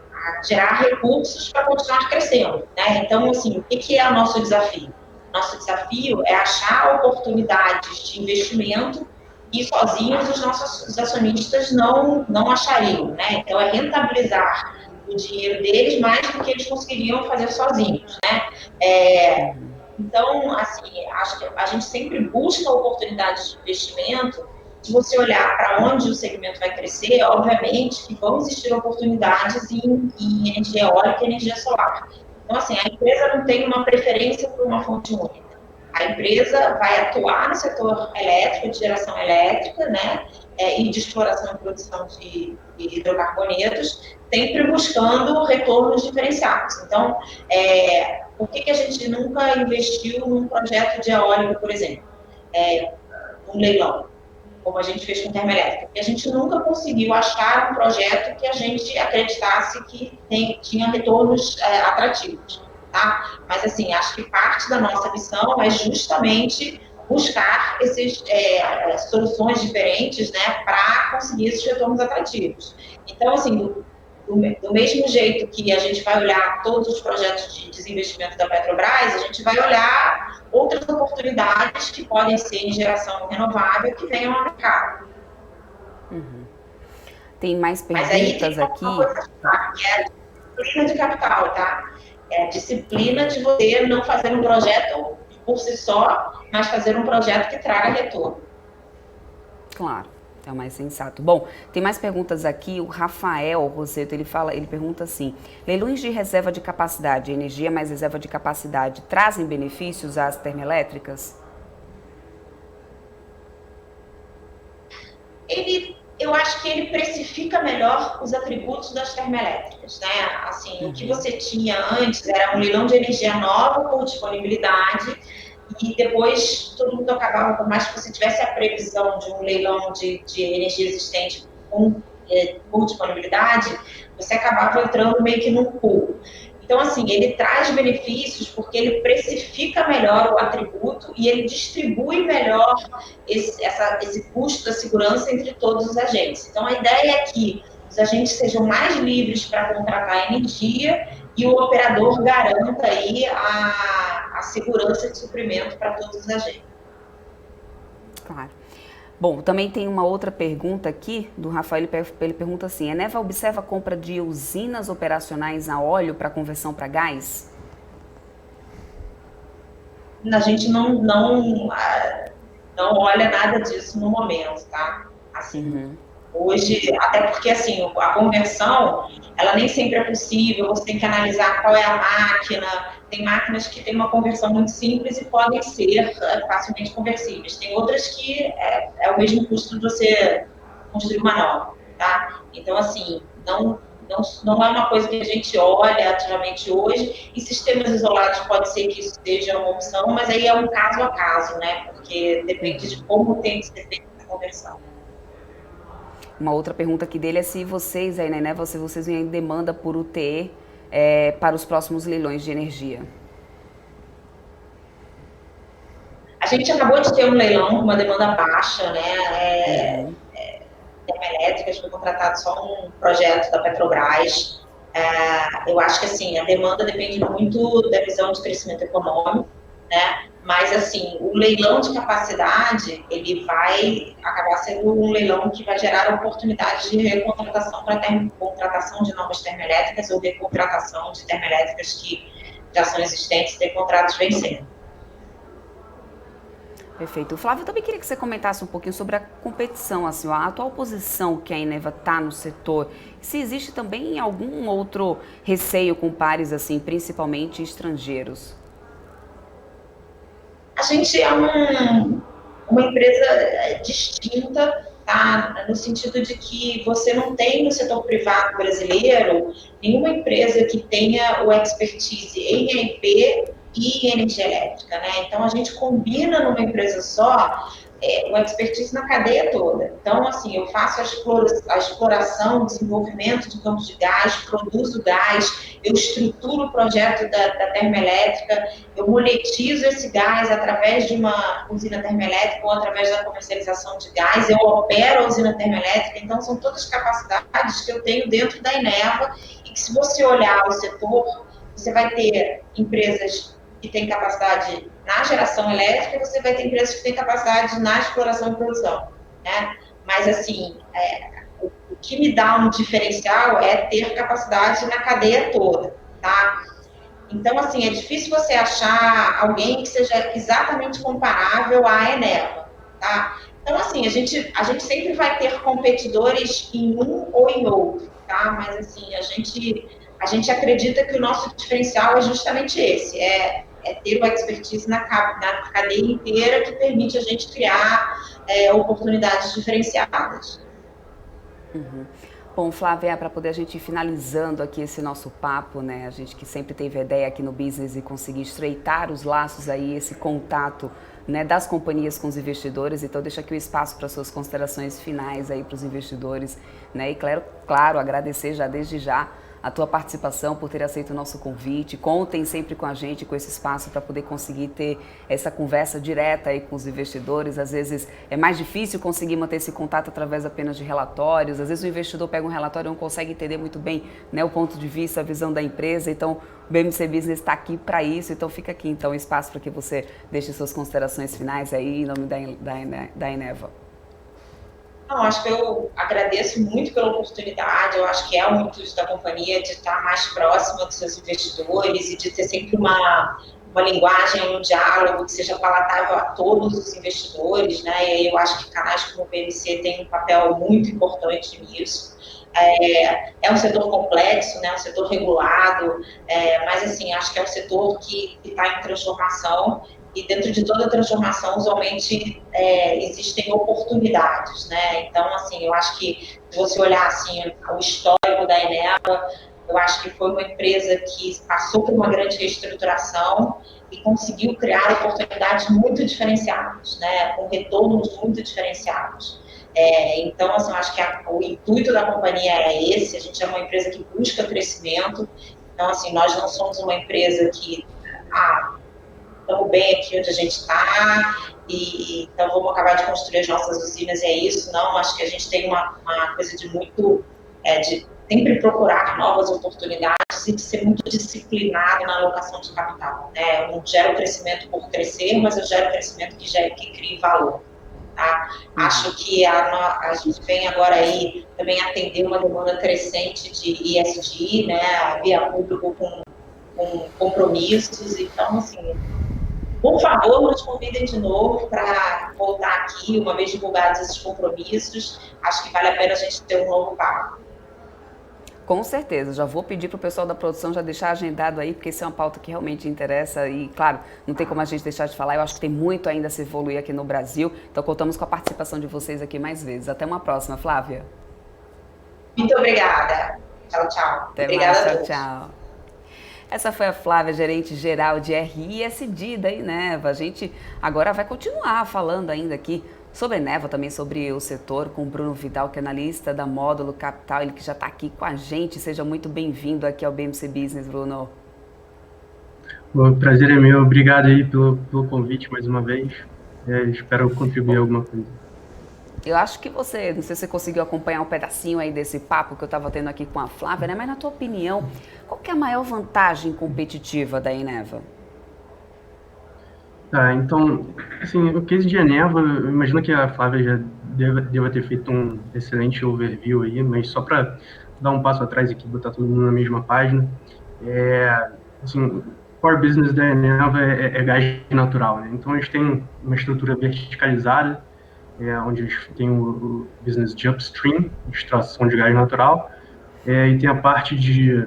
gerar recursos para continuar crescendo, né? Então, assim, o que é o nosso desafio? Nosso desafio é achar oportunidades de investimento e sozinhos os nossos acionistas não achariam, né? Então, é rentabilizar o dinheiro deles mais do que eles conseguiriam fazer sozinhos, né? Então, assim, acho que a gente sempre busca oportunidades de investimento. Se você olhar para onde o segmento vai crescer, obviamente que vão existir oportunidades em energia eólica e energia solar. Então, assim, a empresa não tem uma preferência por uma fonte única. A empresa vai atuar no setor elétrico, de geração elétrica, né, e de exploração e produção de hidrocarbonetos, sempre buscando retornos diferenciados. Então, por que a gente nunca investiu num projeto de eólica, por exemplo, um leilão, como a gente fez com termoelétrica? Porque a gente nunca conseguiu achar um projeto que a gente acreditasse que tinha retornos atrativos. Tá? Mas, assim, acho que parte da nossa missão é justamente buscar essas soluções diferentes, né, para conseguir esses retornos atrativos. Então, assim, do mesmo jeito que a gente vai olhar todos os projetos de desinvestimento da Petrobras, a gente vai olhar outras oportunidades que podem ser em geração renovável que venham ao mercado. Tem mais perguntas. Mas aí tem aqui. Uma coisa que é a disciplina de capital, tá? É a disciplina de você não fazer um projeto por si só, mas fazer um projeto que traga retorno. Claro, é o mais sensato. Bom, tem mais perguntas aqui. O Rafael Rosseto, ele pergunta assim, leilões de reserva de capacidade, energia mais reserva de capacidade, trazem benefícios às termoelétricas? Eu acho que ele precifica melhor os atributos das termoelétricas, né? Assim, o que você tinha antes era um leilão de energia nova por disponibilidade e depois todo mundo acabava, por mais que você tivesse a previsão de um leilão de energia existente por disponibilidade, você acabava entrando meio que num pool. Então, assim, ele traz benefícios porque ele precifica melhor o atributo e ele distribui melhor esse custo da segurança entre todos os agentes. Então, a ideia é que, os agentes sejam mais livres para contratar energia e o operador garanta aí a segurança de suprimento para todos os agentes. Claro. Bom, também tem uma outra pergunta aqui do Rafael, ele pergunta assim, a Eneva observa a compra de usinas operacionais a óleo para conversão para gás? A gente não olha nada disso no momento, tá? Assim, hoje, até porque assim, a conversão, ela nem sempre é possível, você tem que analisar qual é a máquina, tem máquinas que têm uma conversão muito simples e podem ser facilmente conversíveis, tem outras que é o mesmo custo de você construir uma nova, tá? Então, assim, não é uma coisa que a gente olha ativamente hoje. Em sistemas isolados pode ser que isso seja uma opção, mas aí é um caso a caso, né? Porque depende de como tem que ser feita a conversão. Uma outra pergunta aqui dele é se vocês aí, né, vocês vêm em demanda por UTE para os próximos leilões de energia. A gente acabou de ter um leilão com uma demanda baixa, né? Termoelétricas, foi contratado só um projeto da Petrobras. Eu acho que assim, a demanda depende muito da visão de crescimento econômico, né? Mas assim, o leilão de capacidade, ele vai acabar sendo um leilão que vai gerar oportunidades de recontratação para contratação de novas termoelétricas ou recontratação de termoelétricas que já são existentes e têm contratos vencendo. Perfeito. Flávio, eu também queria que você comentasse um pouquinho sobre a competição, assim, a atual posição que a Eneva está no setor, se existe também algum outro receio com pares, assim, principalmente estrangeiros. A gente é uma empresa distinta, tá? No sentido de que você não tem no setor privado brasileiro nenhuma empresa que tenha o expertise em EIP e energia elétrica, né? Então, a gente combina numa empresa só o expertise na cadeia toda. Então, assim, eu faço a exploração, desenvolvimento de campos de gás, produzo gás, eu estruturo o projeto da termoelétrica, eu monetizo esse gás através de uma usina termoelétrica ou através da comercialização de gás, eu opero a usina termoelétrica. Então, são todas capacidades que eu tenho dentro da Eneva e que, se você olhar o setor, você vai ter empresas que têm capacidade na geração elétrica, você vai ter empresas que têm capacidade na exploração e produção, né? Mas, assim, o que me dá um diferencial é ter capacidade na cadeia toda, tá? Então, assim, é difícil você achar alguém que seja exatamente comparável à Eneva, tá? Então, assim, a gente sempre vai ter competidores em um ou em outro, tá? Mas, assim, a gente acredita que o nosso diferencial é justamente esse, é ter o expertise na cadeia inteira que permite a gente criar oportunidades diferenciadas. Bom, Flávia, para poder a gente ir finalizando aqui esse nosso papo, né? A gente que sempre teve a ideia aqui no business de conseguir estreitar os laços aí, esse contato, né, das companhias com os investidores. Então, deixa aqui o espaço para suas considerações finais aí para os investidores, né? E claro, agradecer já desde já a tua participação, por ter aceito o nosso convite. Contem sempre com a gente, com esse espaço para poder conseguir ter essa conversa direta aí com os investidores. Às vezes é mais difícil conseguir manter esse contato através apenas de relatórios. Às vezes o investidor pega um relatório e não consegue entender muito bem, né, o ponto de vista, a visão da empresa. Então, o BMC Business está aqui para isso. Então, fica aqui então o espaço para que você deixe suas considerações finais aí em nome da Eneva. Não, acho que eu agradeço muito pela oportunidade. Eu acho que é o intuito da companhia de estar mais próxima dos seus investidores e de ter sempre uma linguagem, um diálogo que seja palatável a todos os investidores, né? E aí eu acho que canais como o BMC têm um papel muito importante nisso. É um setor complexo, né? Um setor regulado, mas assim, acho que é um setor que está em transformação. E dentro de toda a transformação, usualmente, existem oportunidades, né? Então, assim, eu acho que, se você olhar, assim, o histórico da Eneva, eu acho que foi uma empresa que passou por uma grande reestruturação e conseguiu criar oportunidades muito diferenciadas, né? Com retornos muito diferenciados. Então, assim, eu acho que o intuito da companhia é esse. A gente é uma empresa que busca crescimento. Então, assim, nós não somos uma empresa que... estamos bem aqui onde a gente está, e então vamos acabar de construir as nossas usinas, e é isso. Não, acho que a gente tem uma coisa de muito de sempre procurar novas oportunidades e de ser muito disciplinado na alocação de capital, né? Eu não gero crescimento por crescer, mas eu gero crescimento que crie valor. Tá? Acho que a gente vem agora aí também atender uma demanda crescente de ESG, né, via público com compromissos, então, assim, por favor, nos convidem de novo para voltar aqui, uma vez divulgados esses compromissos, acho que vale a pena a gente ter um novo papo. Com certeza, já vou pedir para o pessoal da produção já deixar agendado aí, porque isso é uma pauta que realmente interessa e, claro, não tem como a gente deixar de falar, eu acho que tem muito ainda a se evoluir aqui no Brasil, então contamos com a participação de vocês aqui mais vezes. Até uma próxima, Flávia. Muito obrigada. Tchau, tchau. Até Obrigada mais, a todos. tchau. Essa foi a Flávia, gerente geral de RI e SD da Eneva. A gente agora vai continuar falando ainda aqui sobre a Eneva, também sobre o setor, com o Bruno Vidal, que é analista da Módulo Capital, ele que já está aqui com a gente. Seja muito bem-vindo aqui ao BMC Business, Bruno. O prazer é meu. Obrigado aí pelo convite mais uma vez. Espero contribuir alguma coisa. Eu acho que você, não sei se você conseguiu acompanhar um pedacinho aí desse papo que eu estava tendo aqui com a Flávia, né? Mas na tua opinião, qual que é a maior vantagem competitiva da Eneva? Tá, então, assim, o case de Eneva, eu imagino que a Flávia já deva ter feito um excelente overview aí, mas só para dar um passo atrás aqui, botar todo mundo na mesma página, assim, o core business da Eneva é gás natural, né? Então, eles têm uma estrutura verticalizada, onde eles têm o business de upstream, extração de gás natural, e tem a parte de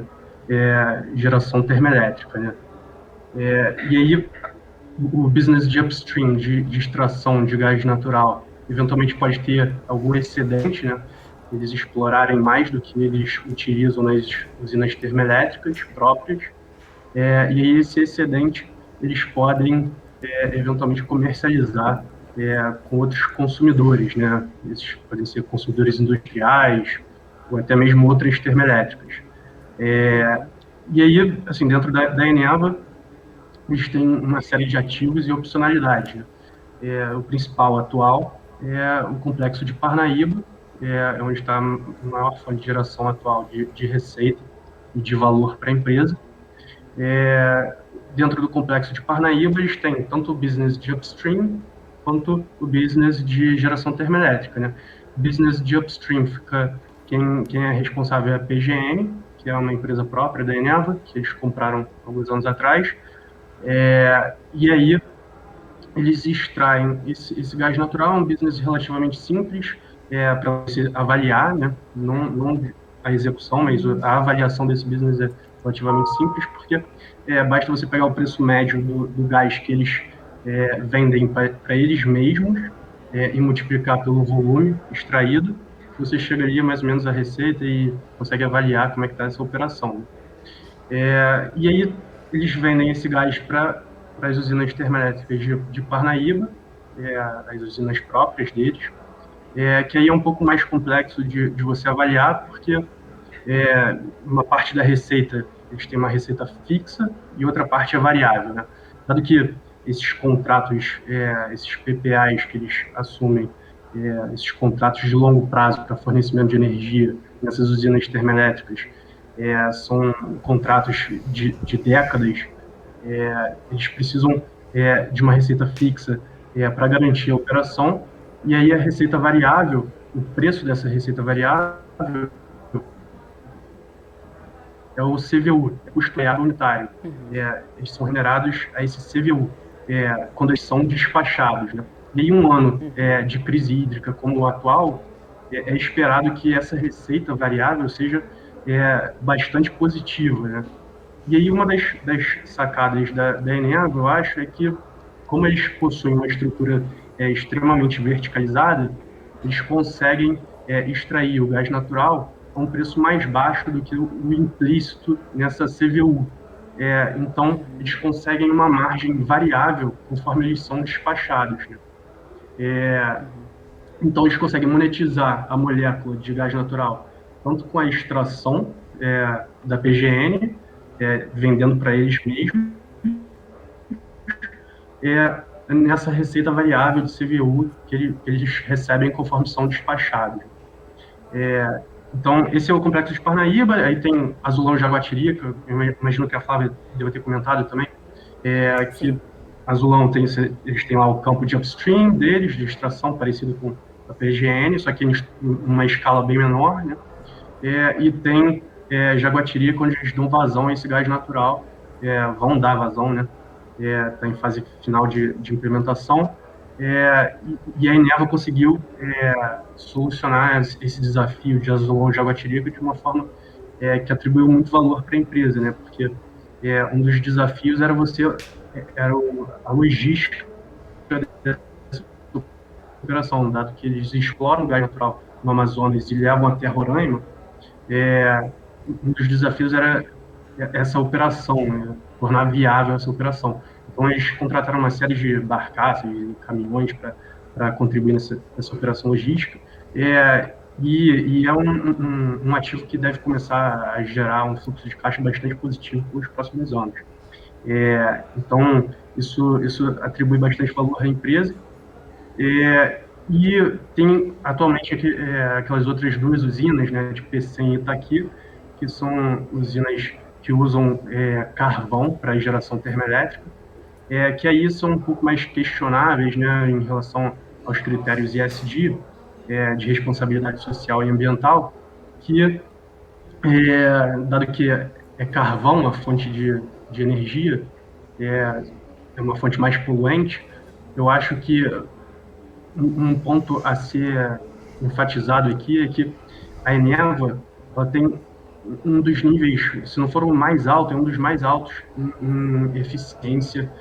geração termoelétrica, né? E aí, o business de upstream, de extração de gás natural, eventualmente pode ter algum excedente, né? Eles explorarem mais do que eles utilizam nas usinas termoelétricas próprias, e aí esse excedente eles podem eventualmente comercializar com outros consumidores, né? Esses podem ser consumidores industriais ou até mesmo outras termoelétricas. E aí, assim, dentro da Eneva, eles têm uma série de ativos e opcionalidades, né? O principal atual é o complexo de Parnaíba, onde está a maior fonte de geração atual de receita e de valor para a empresa. Dentro do complexo de Parnaíba, eles têm tanto o business de upstream quanto o business de geração termoelétrica, né? O business de upstream fica quem é responsável é a PGN, que é uma empresa própria da Eneva, que eles compraram alguns anos atrás. E aí eles extraem esse gás natural, é um business relativamente simples para você avaliar, né? Não a execução, mas a avaliação desse business é relativamente simples, porque basta você pegar o preço médio do gás que eles vendem para eles mesmos e multiplicar pelo volume extraído, você chegaria mais ou menos à receita e consegue avaliar como é que está essa operação. E aí eles vendem esse gás para as usinas termoelétricas de Parnaíba, as usinas próprias deles, que aí é um pouco mais complexo de você avaliar, porque uma parte da receita, eles têm uma receita fixa e outra parte é variável, né? Dado que esses contratos, esses PPAs que eles assumem, esses contratos de longo prazo para fornecimento de energia nessas usinas termoelétricas, são contratos de décadas, eles precisam de uma receita fixa para garantir a operação, e aí a receita variável, o preço dessa receita variável é o CVU, custo variável unitário. Eles são remunerados a esse CVU, quando eles são despachados, né? E em um ano de crise hídrica como o atual, é esperado que essa receita variável seja bastante positiva, né? E aí uma das sacadas da Eneva, eu acho, é que como eles possuem uma estrutura extremamente verticalizada, eles conseguem extrair o gás natural a um preço mais baixo do que o implícito nessa CVU. Então, eles conseguem uma margem variável conforme eles são despachados, né? Então, eles conseguem monetizar a molécula de gás natural tanto com a extração da PGN, vendendo para eles mesmos, nessa receita variável de CVU que eles recebem conforme são despachados. Então, esse é o Complexo de Parnaíba, aí tem Azulão e Jaguatirica, eu imagino que a Flávia deva ter comentado também, que Azulão eles têm lá o campo de upstream deles, de extração parecido com a PGN, só que em uma escala bem menor, né? E tem Jaguatirica, onde eles dão vazão a esse gás natural, vão dar vazão, né? Está em fase final de implementação, e a Eneva conseguiu solucionar esse desafio de Azulão e Jaguatirica de uma forma que atribuiu muito valor para a empresa, né? Porque um dos desafios era a logística dessa operação, dado que eles exploram o gás natural no Amazonas e levam até Roraima. Um dos desafios era essa operação, né? Tornar viável essa operação. Então, eles contrataram uma série de barcaças e caminhões para contribuir nessa operação logística, e é um ativo que deve começar a gerar um fluxo de caixa bastante positivo nos próximos anos. Então, isso atribui bastante valor à empresa. E tem atualmente aquelas outras duas usinas, né, de Pecém e Itaqui, que são usinas que usam carvão para geração termoelétrica, que aí são um pouco mais questionáveis, né, em relação aos critérios ESG, de responsabilidade social e ambiental, que, dado que é carvão a fonte de energia, é uma fonte mais poluente, eu acho que um ponto a ser enfatizado aqui é que a Eneva ela tem um dos níveis, se não for o mais alto, é um dos mais altos em eficiência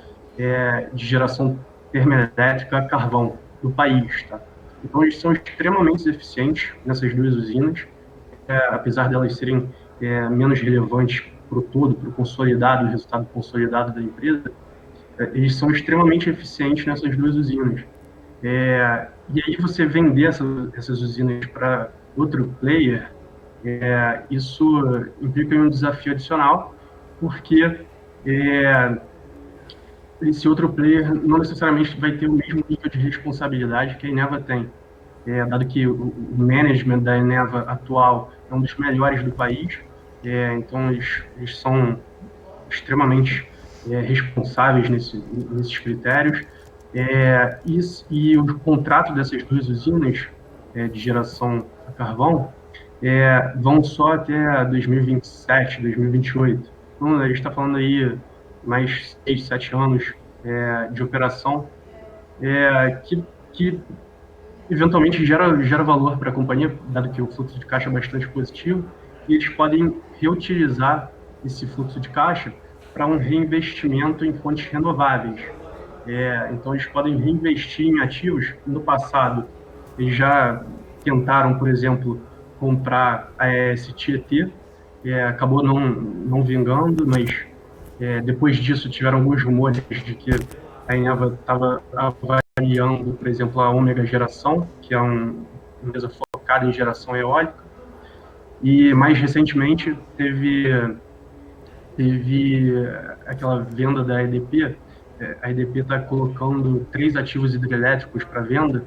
de geração termoelétrica a carvão do país, tá? Então, eles são extremamente eficientes nessas duas usinas, apesar de elas serem menos relevantes para o todo, para o resultado consolidado da empresa, eles são extremamente eficientes nessas duas usinas. E aí você vender essas usinas para outro player, isso implica um desafio adicional, porque esse outro player não necessariamente vai ter o mesmo nível de responsabilidade que a Eneva tem, dado que o management da Eneva atual é um dos melhores do país, então eles são extremamente responsáveis nesses critérios, e o contrato dessas duas usinas de geração a carvão vão só até 2027, 2028. Então, a gente está falando aí mais 6, 7 anos de operação, que eventualmente gera valor para a companhia, dado que o fluxo de caixa é bastante positivo, e eles podem reutilizar esse fluxo de caixa para um reinvestimento em fontes renováveis. Então, eles podem reinvestir em ativos. No passado, eles já tentaram, por exemplo, comprar a AES Tietê, acabou não vingando, mas depois disso tiveram alguns rumores de que a Eneva estava avaliando, por exemplo, a Ômega Geração, que é uma empresa focada em geração eólica, e mais recentemente teve aquela venda da EDP. A EDP está colocando 3 ativos hidrelétricos para venda,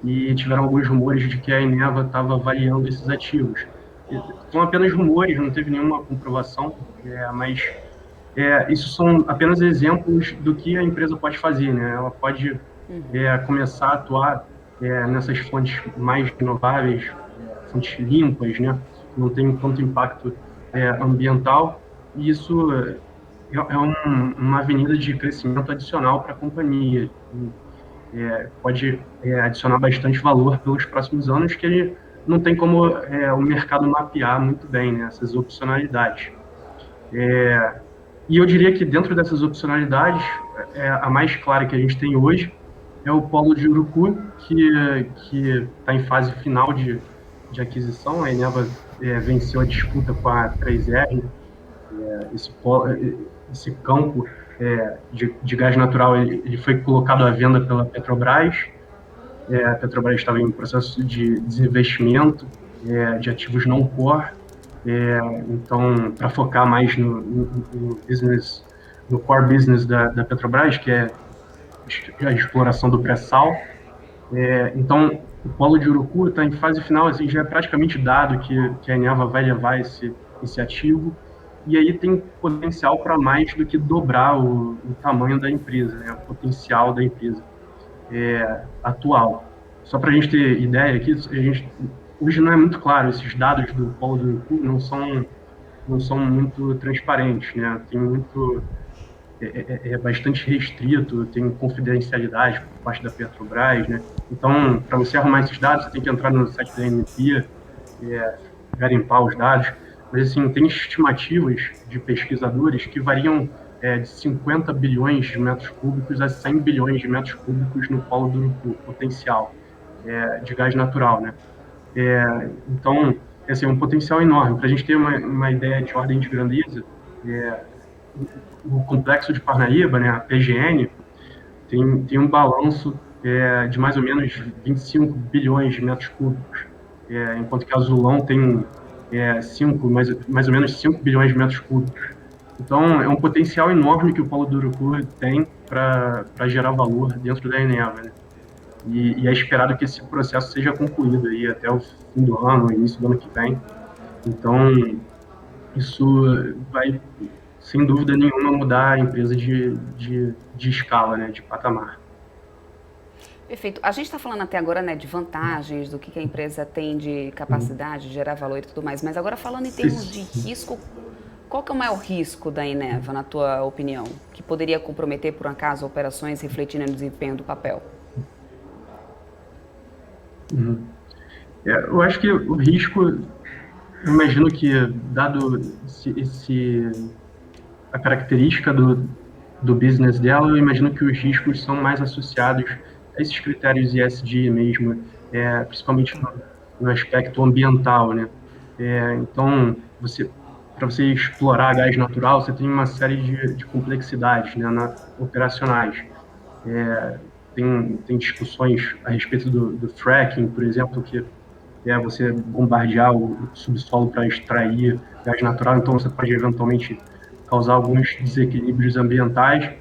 e tiveram alguns rumores de que a Eneva estava avaliando esses ativos. São apenas rumores, não teve nenhuma comprovação, mas isso são apenas exemplos do que a empresa pode fazer, né? Ela pode começar a atuar nessas fontes mais renováveis, fontes limpas, né? Não tem tanto impacto ambiental, e isso uma avenida de crescimento adicional para a companhia. Pode adicionar bastante valor pelos próximos anos, que ele não tem como o mercado mapear muito bem, né, essas opcionalidades. E eu diria que dentro dessas opcionalidades, a mais clara que a gente tem hoje é o polo de Urucu, que está em fase final de aquisição. A Eneva venceu a disputa com a 3R, esse campo de gás natural ele foi colocado à venda pela Petrobras. A Petrobras estava em processo de desinvestimento de ativos não core, então para focar mais no core business da Petrobras, que é a exploração do pré-sal. Então o polo de Urucu está em fase final, assim, já é praticamente dado que a Eneva vai levar esse ativo, e aí tem potencial para mais do que dobrar o tamanho da empresa, né, o potencial da empresa atual. Só para a gente ter ideia aqui, hoje não é muito claro, esses dados do polo do Urucu não são muito transparentes, né, tem muito... bastante restrito, tem confidencialidade por parte da Petrobras, né? Então, para você arrumar esses dados, você tem que entrar no site da ANP, garimpar os dados. Mas, assim, tem estimativas de pesquisadores que variam de 50 bilhões de metros cúbicos a 100 bilhões de metros cúbicos no polo do Urucu, potencial de gás natural, né? Então, assim, é um potencial enorme. Para a gente ter uma ideia de ordem de grandeza, o complexo de Parnaíba, né, a PGN, tem um balanço de mais ou menos 25 bilhões de metros cúbicos, enquanto que a Azulão tem mais ou menos 5 bilhões de metros cúbicos. Então, é um potencial enorme que o polo do Urucu tem para gerar valor dentro da Eneva, né? E é esperado que esse processo seja concluído aí até o fim do ano, início do ano que vem. Então, isso vai, sem dúvida nenhuma, mudar a empresa de escala, né, de patamar. Perfeito. A gente está falando até agora, né, de vantagens, do que a empresa tem de capacidade de gerar valor e tudo mais, mas agora falando em termos de risco, qual que é o maior risco da Eneva, na tua opinião, que poderia comprometer, por um acaso, operações refletindo no desempenho do papel? Eu acho que o risco, eu imagino que, dado a característica do business dela, eu imagino que os riscos são mais associados a esses critérios ESG mesmo, principalmente no aspecto ambiental, né? Então, para você explorar gás natural, você tem uma série de complexidades, né, operacionais. Tem discussões a respeito do fracking, por exemplo, que é você bombardear o subsolo para extrair gás natural, então você pode eventualmente causar alguns desequilíbrios ambientais,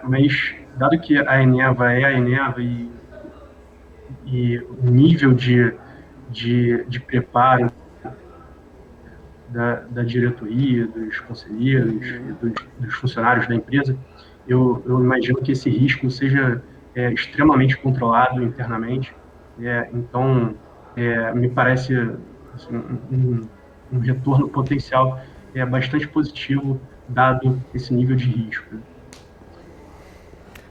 mas dado que a Eneva é a Eneva e o nível de preparo da diretoria, dos conselheiros, dos funcionários da empresa, eu imagino que esse risco seja extremamente controlado internamente. Então, me parece assim, um retorno potencial bastante positivo, dado esse nível de risco.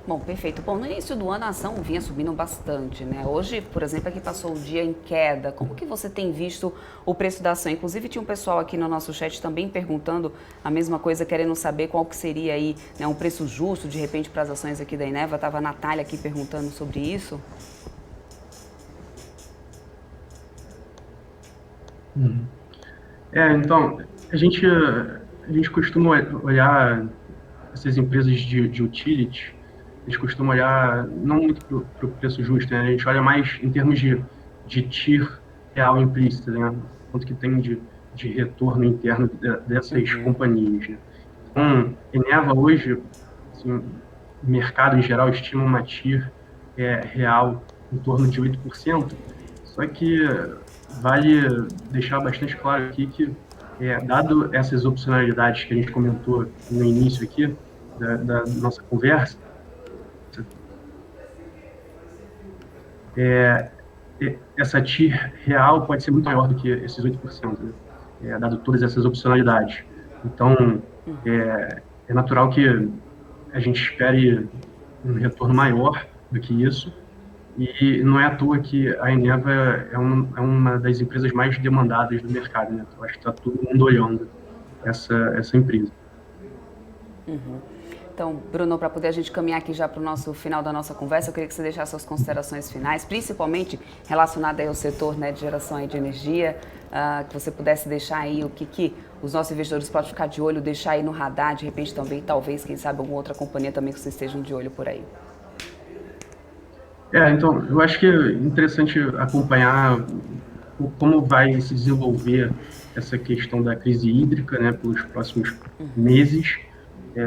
Bom, perfeito. Bom, no início do ano a ação vinha subindo bastante, né? Hoje, por exemplo, aqui passou o dia em queda. Como que você tem visto o preço da ação? Inclusive, tinha um pessoal aqui no nosso chat também perguntando a mesma coisa, querendo saber qual que seria aí, né, um preço justo, de repente, para as ações aqui da Eneva. Estava a Natália aqui perguntando sobre isso. Então, a gente costuma olhar essas empresas de utility, a gente costuma olhar não muito para o preço justo, né? A gente olha mais em termos de TIR real implícito, né? Quanto que tem de retorno interno dessas companhias, né? Então, Eneva hoje, assim, o mercado em geral estima uma TIR real em torno de 8%, só que vale deixar bastante claro aqui que, dado essas opcionalidades que a gente comentou no início aqui da nossa conversa, essa TIR real pode ser muito maior do que esses 8%, né? Dado todas essas opcionalidades. Então, é natural que a gente espere um retorno maior do que isso, e não é à toa que a Eneva é uma das empresas mais demandadas do mercado, né? Eu acho que está todo mundo olhando essa empresa. Então, Bruno, para poder a gente caminhar aqui já para o nosso final da nossa conversa, eu queria que você deixasse suas considerações finais, principalmente relacionadas ao setor, né, de geração e de energia, que você pudesse deixar aí o que os nossos investidores podem ficar de olho, deixar aí no radar, de repente também, talvez, quem sabe, alguma outra companhia também que vocês estejam de olho por aí. Então, eu acho que é interessante acompanhar como vai se desenvolver essa questão da crise hídrica, né, pelos próximos meses,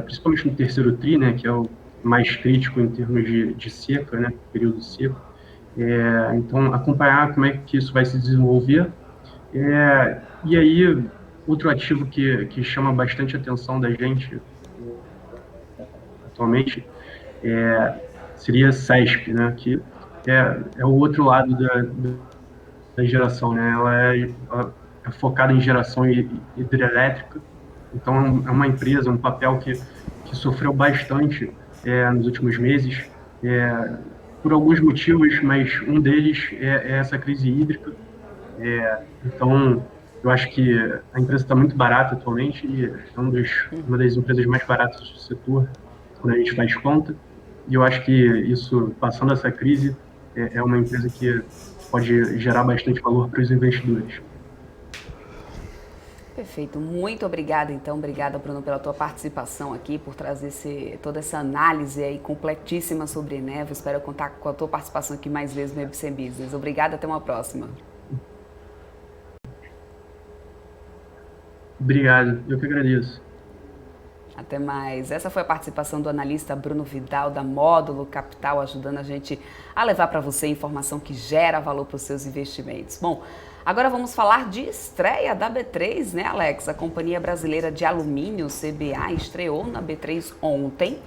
principalmente no terceiro tri, né, que é o mais crítico em termos de seca, né, período seco, Então, acompanhar como é que isso vai se desenvolver. E aí, outro ativo que chama bastante atenção da gente atualmente seria CESP, né, que é o outro lado da geração, né? Ela é focada em geração hidrelétrica, então é uma empresa, um papel que sofreu bastante nos últimos meses, por alguns motivos, mas um deles é essa crise hídrica. Então, eu acho que a empresa está muito barata atualmente e é uma das empresas mais baratas do setor, quando a gente faz conta. E eu acho que isso, passando essa crise, é uma empresa que pode gerar bastante valor para os investidores. Perfeito, muito obrigada então, obrigada Bruno pela tua participação aqui, por trazer toda essa análise aí completíssima sobre Eneva. Espero contar com a tua participação aqui mais vezes no EBC Business. Obrigada, até uma próxima. Obrigado, eu que agradeço. Até mais. Essa foi a participação do analista Bruno Vidal, da Módulo Capital, ajudando a gente a levar para você informação que gera valor para os seus investimentos. Bom, agora vamos falar de estreia da B3, né, Alex? A Companhia Brasileira de Alumínio, CBA, estreou na B3 ontem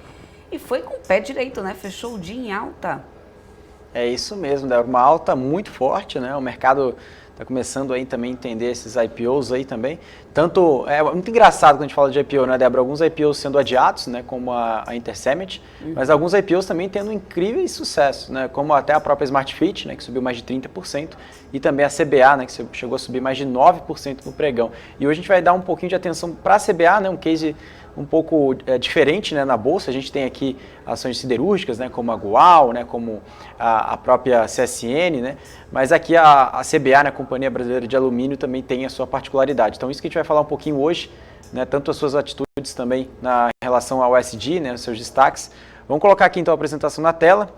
e foi com o pé direito, né? Fechou o dia em alta. É isso mesmo, Débora, uma alta muito forte, né? O mercado está começando aí também a entender esses IPOs aí também. Tanto, é muito engraçado quando a gente fala de IPO, né, Débora? Alguns IPOs sendo adiados, né, como a Intercept, mas alguns IPOs também tendo incríveis sucessos, né, como até a própria Smart Fit, né, que subiu mais de 30%, e também a CBA, né, que chegou a subir mais de 9% no pregão. E hoje a gente vai dar um pouquinho de atenção para a CBA, né, um case um pouco diferente, né, na bolsa. A gente tem aqui ações siderúrgicas, né, como a Gual, né, como a própria CSN, né, mas aqui a CBA, né, a Companhia Brasileira de Alumínio, também tem a sua particularidade. Então isso que a gente vai falar um pouquinho hoje, né, tanto as suas atitudes também em relação ao ESG, né, os seus destaques. Vamos colocar aqui então a apresentação na tela.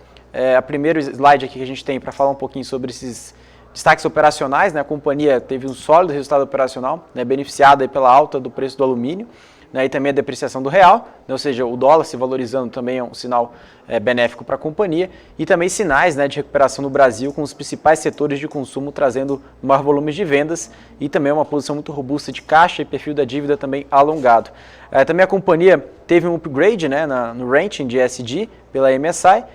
A primeiro slide aqui que a gente tem para falar um pouquinho sobre esses destaques operacionais, né, a companhia teve um sólido resultado operacional, né, beneficiada aí pela alta do preço do alumínio, né, e também a depreciação do real, né, ou seja, o dólar se valorizando também é um sinal benéfico para a companhia, e também sinais, né, de recuperação no Brasil, com os principais setores de consumo trazendo maior volume de vendas e também uma posição muito robusta de caixa e perfil da dívida também alongado. Também a companhia teve um upgrade, né, no rating de ESG pela MSCI,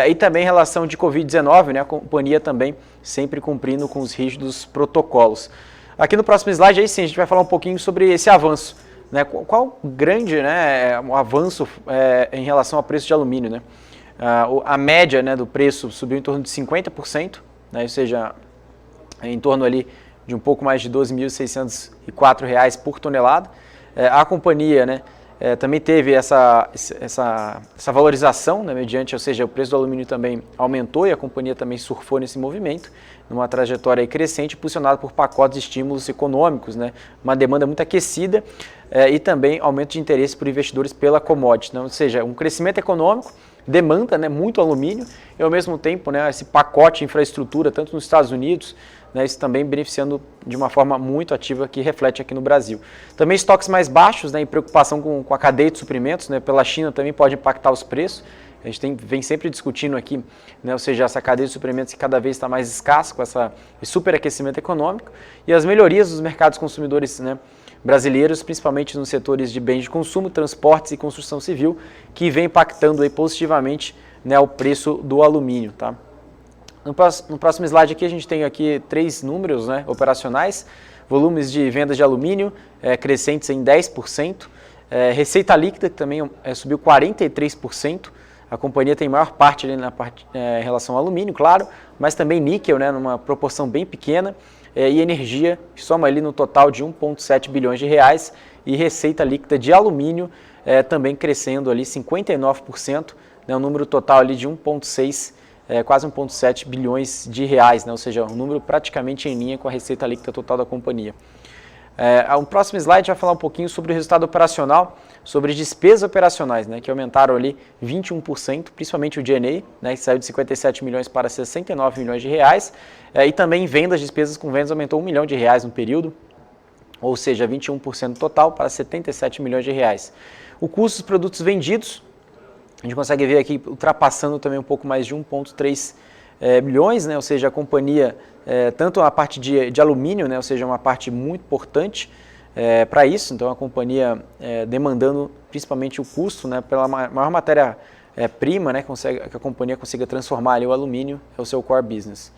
e também em relação de Covid-19, né, a companhia também sempre cumprindo com os rígidos protocolos. Aqui no próximo slide, aí sim, a gente vai falar um pouquinho sobre esse avanço. Né, qual grande, né, o avanço em relação ao preço de alumínio, né? A média, né, do preço subiu em torno de 50%, né, ou seja, em torno ali de um pouco mais de R$ 12.604 por tonelada. A companhia, né, também teve essa valorização, né, mediante, ou seja, o preço do alumínio também aumentou e a companhia também surfou nesse movimento, numa trajetória crescente, impulsionada por pacotes de estímulos econômicos, né, uma demanda muito aquecida e também aumento de interesse por investidores pela commodity, né, ou seja, um crescimento econômico, demanda, né, muito alumínio e ao mesmo tempo, né, esse pacote de infraestrutura, tanto nos Estados Unidos, né, isso também beneficiando de uma forma muito ativa que reflete aqui no Brasil. Também estoques mais baixos, né, em preocupação com a cadeia de suprimentos, né, pela China também pode impactar os preços. A gente vem sempre discutindo aqui, né, ou seja, essa cadeia de suprimentos que cada vez está mais escassa com esse superaquecimento econômico e as melhorias dos mercados consumidores, né, brasileiros, principalmente nos setores de bens de consumo, transportes e construção civil, que vem impactando aí positivamente, né, o preço do alumínio. Tá? No próximo slide aqui a gente tem aqui 3 números, né, operacionais, volumes de vendas de alumínio crescentes em 10%, receita líquida que também subiu 43%, a companhia tem maior parte ali em relação ao alumínio, claro, mas também níquel, né, numa proporção bem pequena, e energia, que soma ali no total de 1,7 bilhões de reais, e receita líquida de alumínio também crescendo ali 59%, né, um número total ali de 1,6, quase 1,7 bilhões de reais, né, ou seja, um número praticamente em linha com a receita líquida total da companhia. O próximo slide vai falar um pouquinho sobre o resultado operacional, sobre despesas operacionais, né, que aumentaram ali 21%, principalmente o G&A, né, que saiu de 57 milhões para 69 milhões de reais, e também vendas, despesas com vendas aumentou 1 milhão de reais no período, ou seja, 21% total para 77 milhões de reais. O custo dos produtos vendidos, a gente consegue ver aqui ultrapassando também um pouco mais de 1,3 milhões, né, ou seja, a companhia, tanto a parte de alumínio, né, ou seja, uma parte muito importante para isso, então a companhia demandando principalmente o custo, né, pela maior matéria-prima, né, que a companhia consiga transformar ali o alumínio, é o seu core business.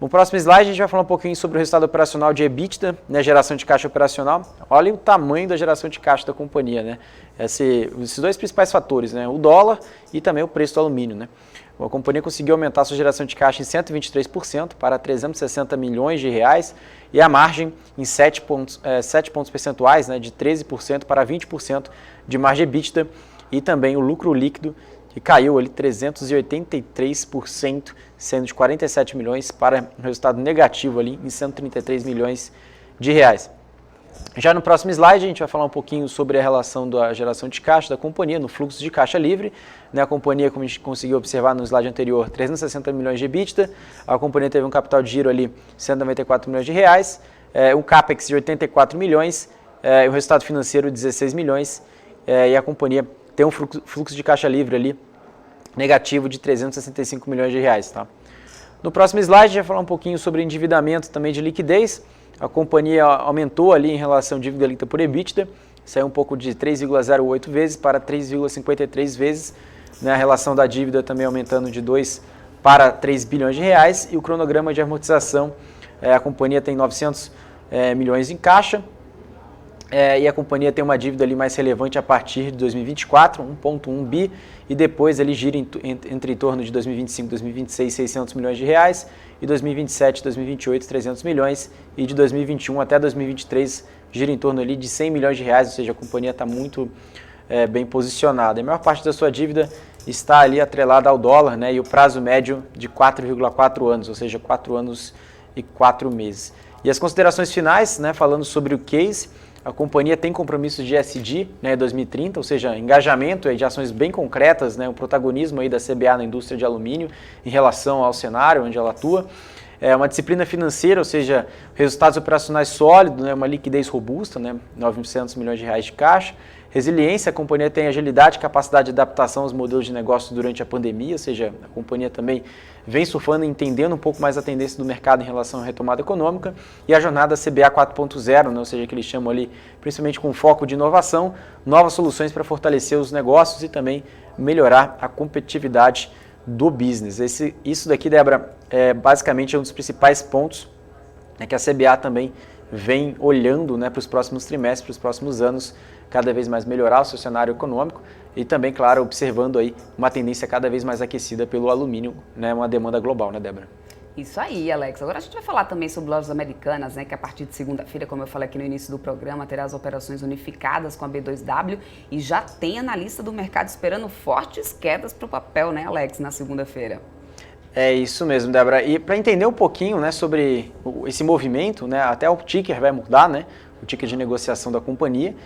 No próximo slide a gente vai falar um pouquinho sobre o resultado operacional de EBITDA, né, geração de caixa operacional. Olha o tamanho da geração de caixa da companhia, né? Esses dois principais fatores, né, o dólar e também o preço do alumínio, né? A companhia conseguiu aumentar sua geração de caixa em 123% para 360 milhões de reais e a margem em 7 pontos percentuais, né, de 13% para 20% de margem EBITDA, e também o lucro líquido, que caiu ali 383%, sendo de 47 milhões para um resultado negativo ali em 133 milhões de reais. Já no próximo slide a gente vai falar um pouquinho sobre a relação da geração de caixa da companhia no fluxo de caixa livre, né? A companhia, como a gente conseguiu observar no slide anterior, 360 milhões de EBITDA, a companhia teve um capital de giro ali 194 milhões de reais, um CAPEX de 84 milhões, o resultado financeiro 16 milhões, e a companhia tem um fluxo de caixa livre ali negativo de 365 milhões de reais. Tá? No próximo slide, a gente vai falar um pouquinho sobre endividamento também de liquidez. A companhia aumentou ali em relação à dívida líquida por EBITDA, saiu um pouco de 3,08 vezes para 3,53 vezes, né? A relação da dívida também aumentando de 2 para 3 bilhões de reais, e o cronograma de amortização, a companhia tem 900 milhões em caixa, e a companhia tem uma dívida ali mais relevante a partir de 2024, 1,1 bi, e depois ele gira entre em torno de 2025 e 2026, 600 milhões de reais, e 2027 e 2028, 300 milhões, e de 2021 até 2023 gira em torno ali de 100 milhões de reais, ou seja, a companhia está muito bem posicionada. A maior parte da sua dívida está ali atrelada ao dólar, né, e o prazo médio de 4,4 anos, ou seja, 4 anos e 4 meses. E as considerações finais, né, falando sobre o case, a companhia tem compromissos de ESG, né, 2030, ou seja, engajamento de ações bem concretas, né, o protagonismo aí da CBA na indústria de alumínio em relação ao cenário onde ela atua, uma disciplina financeira, ou seja, resultados operacionais sólidos, né, uma liquidez robusta, né, 900 milhões de reais de caixa, resiliência, a companhia tem agilidade e capacidade de adaptação aos modelos de negócio durante a pandemia, ou seja, a companhia também vem surfando e entendendo um pouco mais a tendência do mercado em relação à retomada econômica, e a jornada CBA 4.0, né, ou seja, que eles chamam ali, principalmente com foco de inovação, novas soluções para fortalecer os negócios e também melhorar a competitividade do business. Isso daqui, Débora, basicamente é um dos principais pontos, né, que a CBA também vem olhando, né, para os próximos trimestres, para os próximos anos, cada vez mais melhorar o seu cenário econômico e também, claro, observando aí uma tendência cada vez mais aquecida pelo alumínio, né, uma demanda global, né, Débora? Isso aí, Alex. Agora a gente vai falar também sobre lojas americanas, né, que a partir de segunda-feira, como eu falei aqui no início do programa, terá as operações unificadas com a B2W e já tem analista do mercado esperando fortes quedas para o papel, né, Alex, na segunda-feira. É isso mesmo, Débora. E para entender um pouquinho, né, sobre esse movimento, né, até o ticker vai mudar, né, o ticker de negociação da companhia.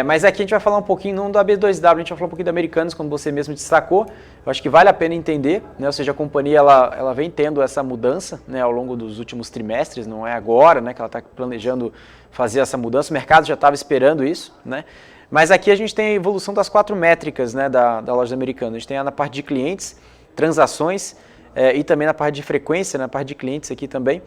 Mas aqui a gente vai falar um pouquinho não da B2W, a gente vai falar um pouquinho da Americanas, como você mesmo destacou. Eu acho que vale a pena entender, né? Ou seja, a companhia ela vem tendo essa mudança, né, ao longo dos últimos trimestres, não é agora, né, que ela está planejando fazer essa mudança, o mercado já estava esperando isso, né? Mas aqui a gente tem a evolução das 4 métricas, né, da loja americana. A gente tem na parte de clientes, transações, e também na parte de frequência, na parte de clientes aqui também.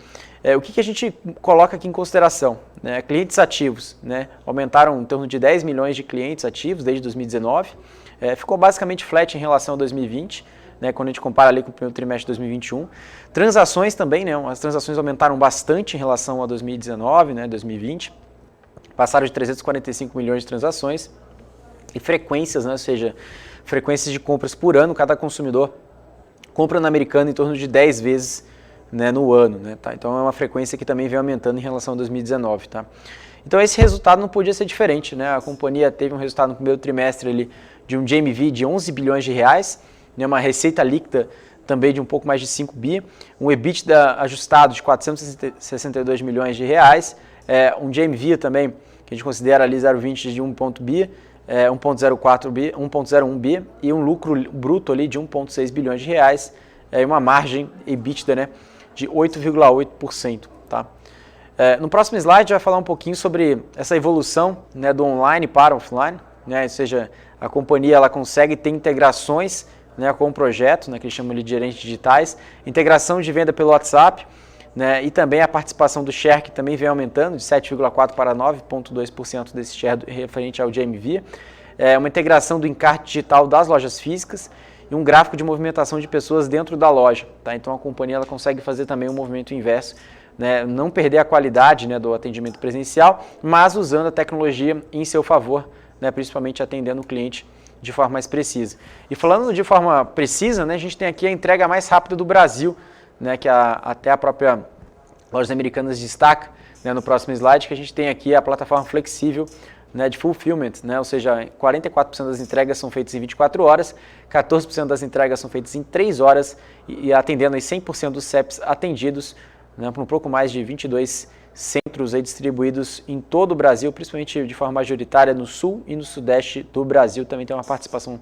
O que a gente coloca aqui em consideração? Né? Clientes ativos, né, aumentaram em torno de 10 milhões de clientes ativos desde 2019, ficou basicamente flat em relação a 2020, né, quando a gente compara ali com o primeiro trimestre de 2021. Transações também, né, as transações aumentaram bastante em relação a 2019, né, 2020, passaram de 345 milhões de transações, e frequências, né, ou seja, frequências de compras por ano, cada consumidor compra na Americana em torno de 10 vezes, né, no ano, né, tá? Então é uma frequência que também vem aumentando em relação a 2019, tá? Então esse resultado não podia ser diferente, né? A companhia teve um resultado no primeiro trimestre ali de um GMV de 11 bilhões de reais, né, uma receita líquida também de um pouco mais de 5 bi, um EBITDA ajustado de 462 milhões de reais, um GMV também que a gente considera ali 0,20 de 1 bi, 1,04 bi, 1,01 bi e um lucro bruto ali de 1,6 bilhões de reais, e uma margem EBITDA, né, de 8,8%. Tá? No próximo slide a gente vai falar um pouquinho sobre essa evolução, né, do online para offline, né, ou seja, a companhia ela consegue ter integrações né, com o projeto, né, que eles chamam de gerentes digitais, integração de venda pelo WhatsApp, né, e também a participação do share, que também vem aumentando de 7,4% para 9,2% desse share referente ao GMV, uma integração do encarte digital das lojas físicas e um gráfico de movimentação de pessoas dentro da loja. Tá? Então a companhia ela consegue fazer também um movimento inverso, né, não perder a qualidade, né, do atendimento presencial, mas usando a tecnologia em seu favor, né, principalmente atendendo o cliente de forma mais precisa. E falando de forma precisa, né, a gente tem aqui a entrega mais rápida do Brasil, né, que até a própria Lojas Americanas destaca, né, no próximo slide, que a gente tem aqui a plataforma flexível, né, de fulfillment, né, ou seja, 44% das entregas são feitas em 24 horas, 14% das entregas são feitas em 3 horas e atendendo aí 100% dos CEPs atendidos, né, por um pouco mais de 22 centros aí distribuídos em todo o Brasil, principalmente de forma majoritária no sul e no sudeste do Brasil, também tem uma participação um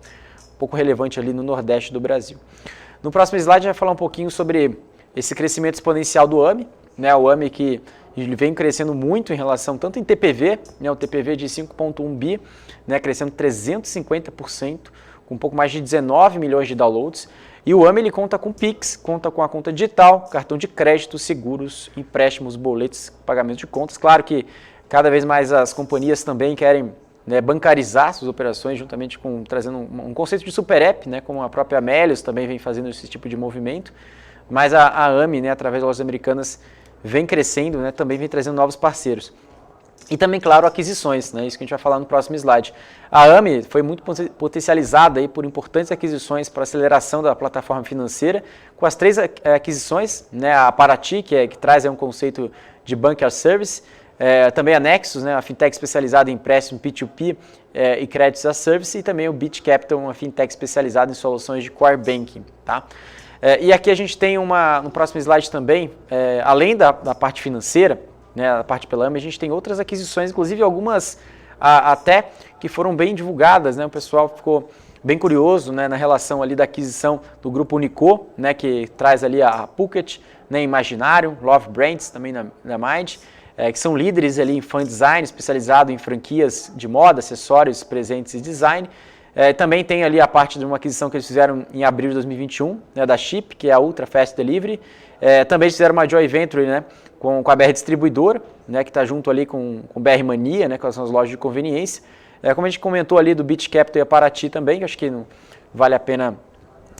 pouco relevante ali no nordeste do Brasil. No próximo slide a gente vai falar um pouquinho sobre esse crescimento exponencial do AMI, né, o AMI que ele vem crescendo muito em relação tanto em TPV, né, o TPV de 5,1 bi, né, crescendo 350%, com um pouco mais de 19 milhões de downloads. E o AMI ele conta com Pix, conta com a conta digital, cartão de crédito, seguros, empréstimos, boletos, pagamento de contas. Claro que cada vez mais as companhias também querem, né, bancarizar suas operações, juntamente com trazendo um conceito de super app, né, como a própria Melios também vem fazendo esse tipo de movimento. Mas a AMI, né, através das Lojas Americanas, vem crescendo, né, também vem trazendo novos parceiros. E também, claro, aquisições, né, isso que a gente vai falar no próximo slide. A AMI foi muito potencializada aí por importantes aquisições para aceleração da plataforma financeira, com as 3 aquisições, né, a Paraty, que traz aí um conceito de Bank as Service, também a Nexus, né, uma fintech especializada em empréstimo P2P e créditos as service, e também o Bit Capital, uma fintech especializada em soluções de core banking. Tá? E aqui a gente tem no próximo slide também, além da parte financeira, né, a parte pela AMI, a gente tem outras aquisições, inclusive algumas até que foram bem divulgadas, né, o pessoal ficou bem curioso, né, na relação ali da aquisição do grupo Unico, né, que traz ali a Phuket, né, Imaginário, Love Brands, também da Mind, que são líderes ali em fan design, especializado em franquias de moda, acessórios, presentes e design. Também tem ali a parte de uma aquisição que eles fizeram em abril de 2021, né, da Chip, que é a Ultra Fast Delivery. Também fizeram uma joint venture, né, com a BR Distribuidora, né, que está junto ali com BR Mania, né, que são as lojas de conveniência. Como a gente comentou ali do Bit Capital e a Paraty também, que acho que não vale a pena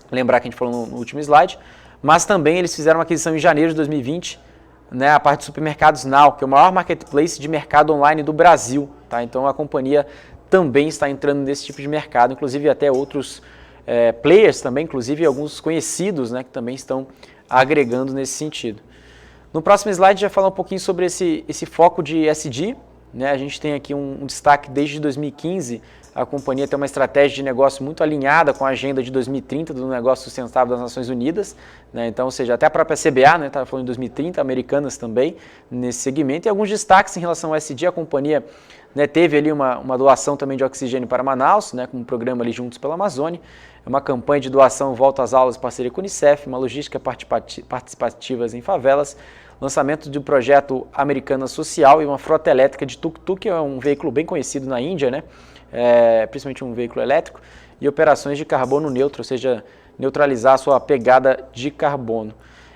lembrar que a gente falou no último slide. Mas também eles fizeram uma aquisição em janeiro de 2020, né, a parte de supermercados Now, que é o maior marketplace de mercado online do Brasil. Tá? Então a companhia também está entrando nesse tipo de mercado, inclusive até outros players também, inclusive alguns conhecidos, né, que também estão agregando nesse sentido. No próximo slide a gente vai falar um pouquinho sobre esse foco de ESG, né? A gente tem aqui um destaque desde 2015, a companhia tem uma estratégia de negócio muito alinhada com a agenda de 2030 do negócio sustentável das Nações Unidas, né? Então, ou seja, até a própria CBA, né, estava falando em 2030, Americanas também nesse segmento, e alguns destaques em relação ao ESG, a companhia, né, teve ali uma doação também de oxigênio para Manaus, né, com um programa ali Juntos pela Amazônia, uma campanha de doação volta às aulas, parceria com a Unicef, uma logística participativas em favelas, lançamento de um projeto Americana Social e uma frota elétrica de tuk-tuk, que é um veículo bem conhecido na Índia, né, principalmente um veículo elétrico, e operações de carbono neutro, ou seja, neutralizar a sua pegada de carbono.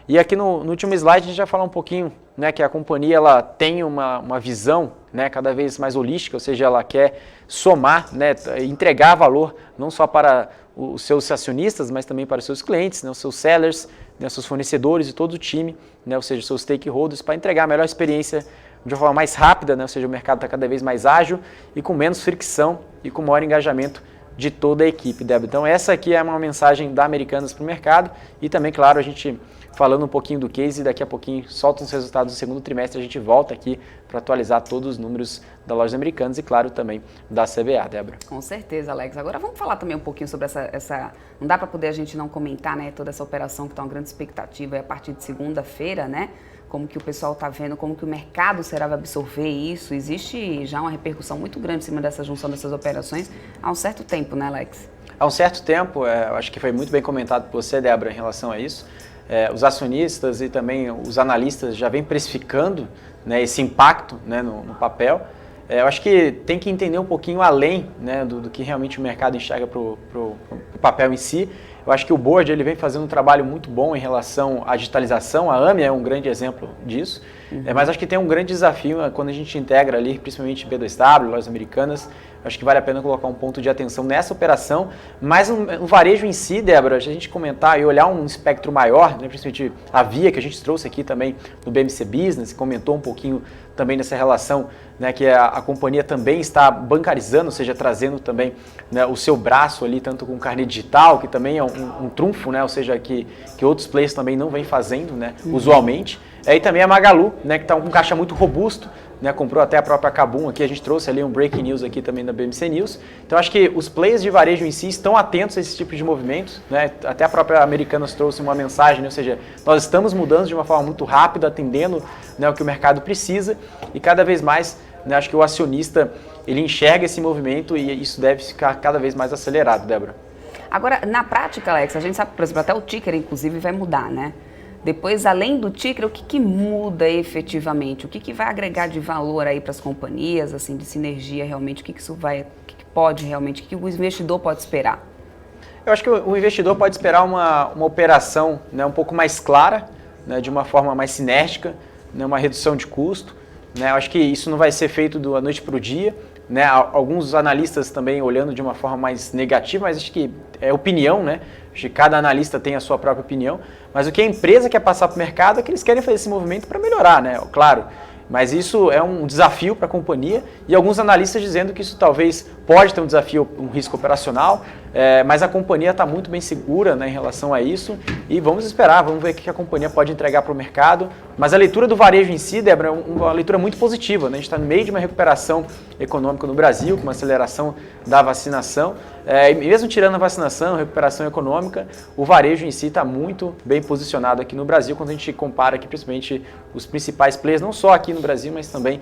E aqui no último slide a gente vai falar um pouquinho, né, que a companhia ela tem uma visão, né, cada vez mais holística, ou seja, ela quer somar, né, entregar valor não só para os seus acionistas, mas também para os seus clientes, né, os seus sellers, né, seus fornecedores e todo o time, né, ou seja, seus stakeholders, para entregar a melhor experiência de uma forma mais rápida, né, ou seja, o mercado está cada vez mais ágil e com menos fricção e com maior engajamento de toda a equipe, Débora. Então essa aqui é uma mensagem da Americanas para o mercado e também, claro, a gente falando um pouquinho do case e daqui a pouquinho solta os resultados do segundo trimestre, a gente volta aqui para atualizar todos os números da Lojas Americanas e, claro, também da CBA, Débora. Com certeza, Alex. Agora vamos falar também um pouquinho sobre essa não dá para poder a gente não comentar, né, toda essa operação que está uma grande expectativa a partir de segunda-feira, né? Como que o pessoal está vendo, como que o mercado será absorver isso. Existe já uma repercussão muito grande em cima dessa junção dessas operações há um certo tempo, né, Alex? Há um certo tempo, eu acho que foi muito bem comentado por você, Débora, em relação a isso. Os acionistas e também os analistas já vêm precificando, né, esse impacto, né, no papel. Eu acho que tem que entender um pouquinho além, né, do que realmente o mercado enxerga para o papel em si. Eu acho que o board ele vem fazendo um trabalho muito bom em relação à digitalização, a AMI é um grande exemplo disso, mas acho que tem um grande desafio quando a gente integra ali, principalmente B2W, lojas americanas, acho que vale a pena colocar um ponto de atenção nessa operação, mas no varejo em si, Débora, se a gente comentar e olhar um espectro maior, né, principalmente a Via, que a gente trouxe aqui também no BMC Business, comentou um pouquinho também nessa relação, né, que a companhia também está bancarizando, ou seja, trazendo também, né, o seu braço ali, tanto com carnê digital, que também é um trunfo, né, ou seja, que outros players também não vêm fazendo, né, usualmente. E também a Magalu, né, que está com um caixa muito robusto, né, comprou até a própria Kabum aqui, a gente trouxe ali um breaking news aqui também da BMC News. Então acho que os players de varejo em si estão atentos a esse tipo de movimentos, né, até a própria Americanas trouxe uma mensagem, né, ou seja, nós estamos mudando de uma forma muito rápida, atendendo, né, o que o mercado precisa e cada vez mais, né, acho que o acionista ele enxerga esse movimento e isso deve ficar cada vez mais acelerado, Débora. Agora, na prática, Alex, a gente sabe, por exemplo, até o ticker, inclusive, vai mudar, né? Depois, além do ticker, o que muda efetivamente? O que vai agregar de valor aí para as companhias, assim, de sinergia realmente? O que isso vai, o que pode realmente, o que o investidor pode esperar? Eu acho que o investidor pode esperar uma operação, né, um pouco mais clara, né, de uma forma mais sinérgica, né, uma redução de custo. Né, eu acho que isso não vai ser feito da noite para o dia. Né, alguns analistas também olhando de uma forma mais negativa, mas acho que é opinião, né? Acho que cada analista tem a sua própria opinião, mas o que a empresa quer passar para o mercado é que eles querem fazer esse movimento para melhorar, né? Claro, mas isso é um desafio para a companhia e alguns analistas dizendo que isso talvez pode ter um desafio, um risco operacional, mas a companhia está muito bem segura, né, em relação a isso e vamos esperar, vamos ver o que a companhia pode entregar para o mercado. Mas a leitura do varejo em si, Débora, é uma leitura muito positiva, né? A gente está no meio de uma recuperação econômica no Brasil, com uma aceleração da vacinação. E mesmo tirando a vacinação, a recuperação econômica, o varejo em si está muito bem posicionado aqui no Brasil, quando a gente compara aqui principalmente os principais players, não só aqui no Brasil, mas também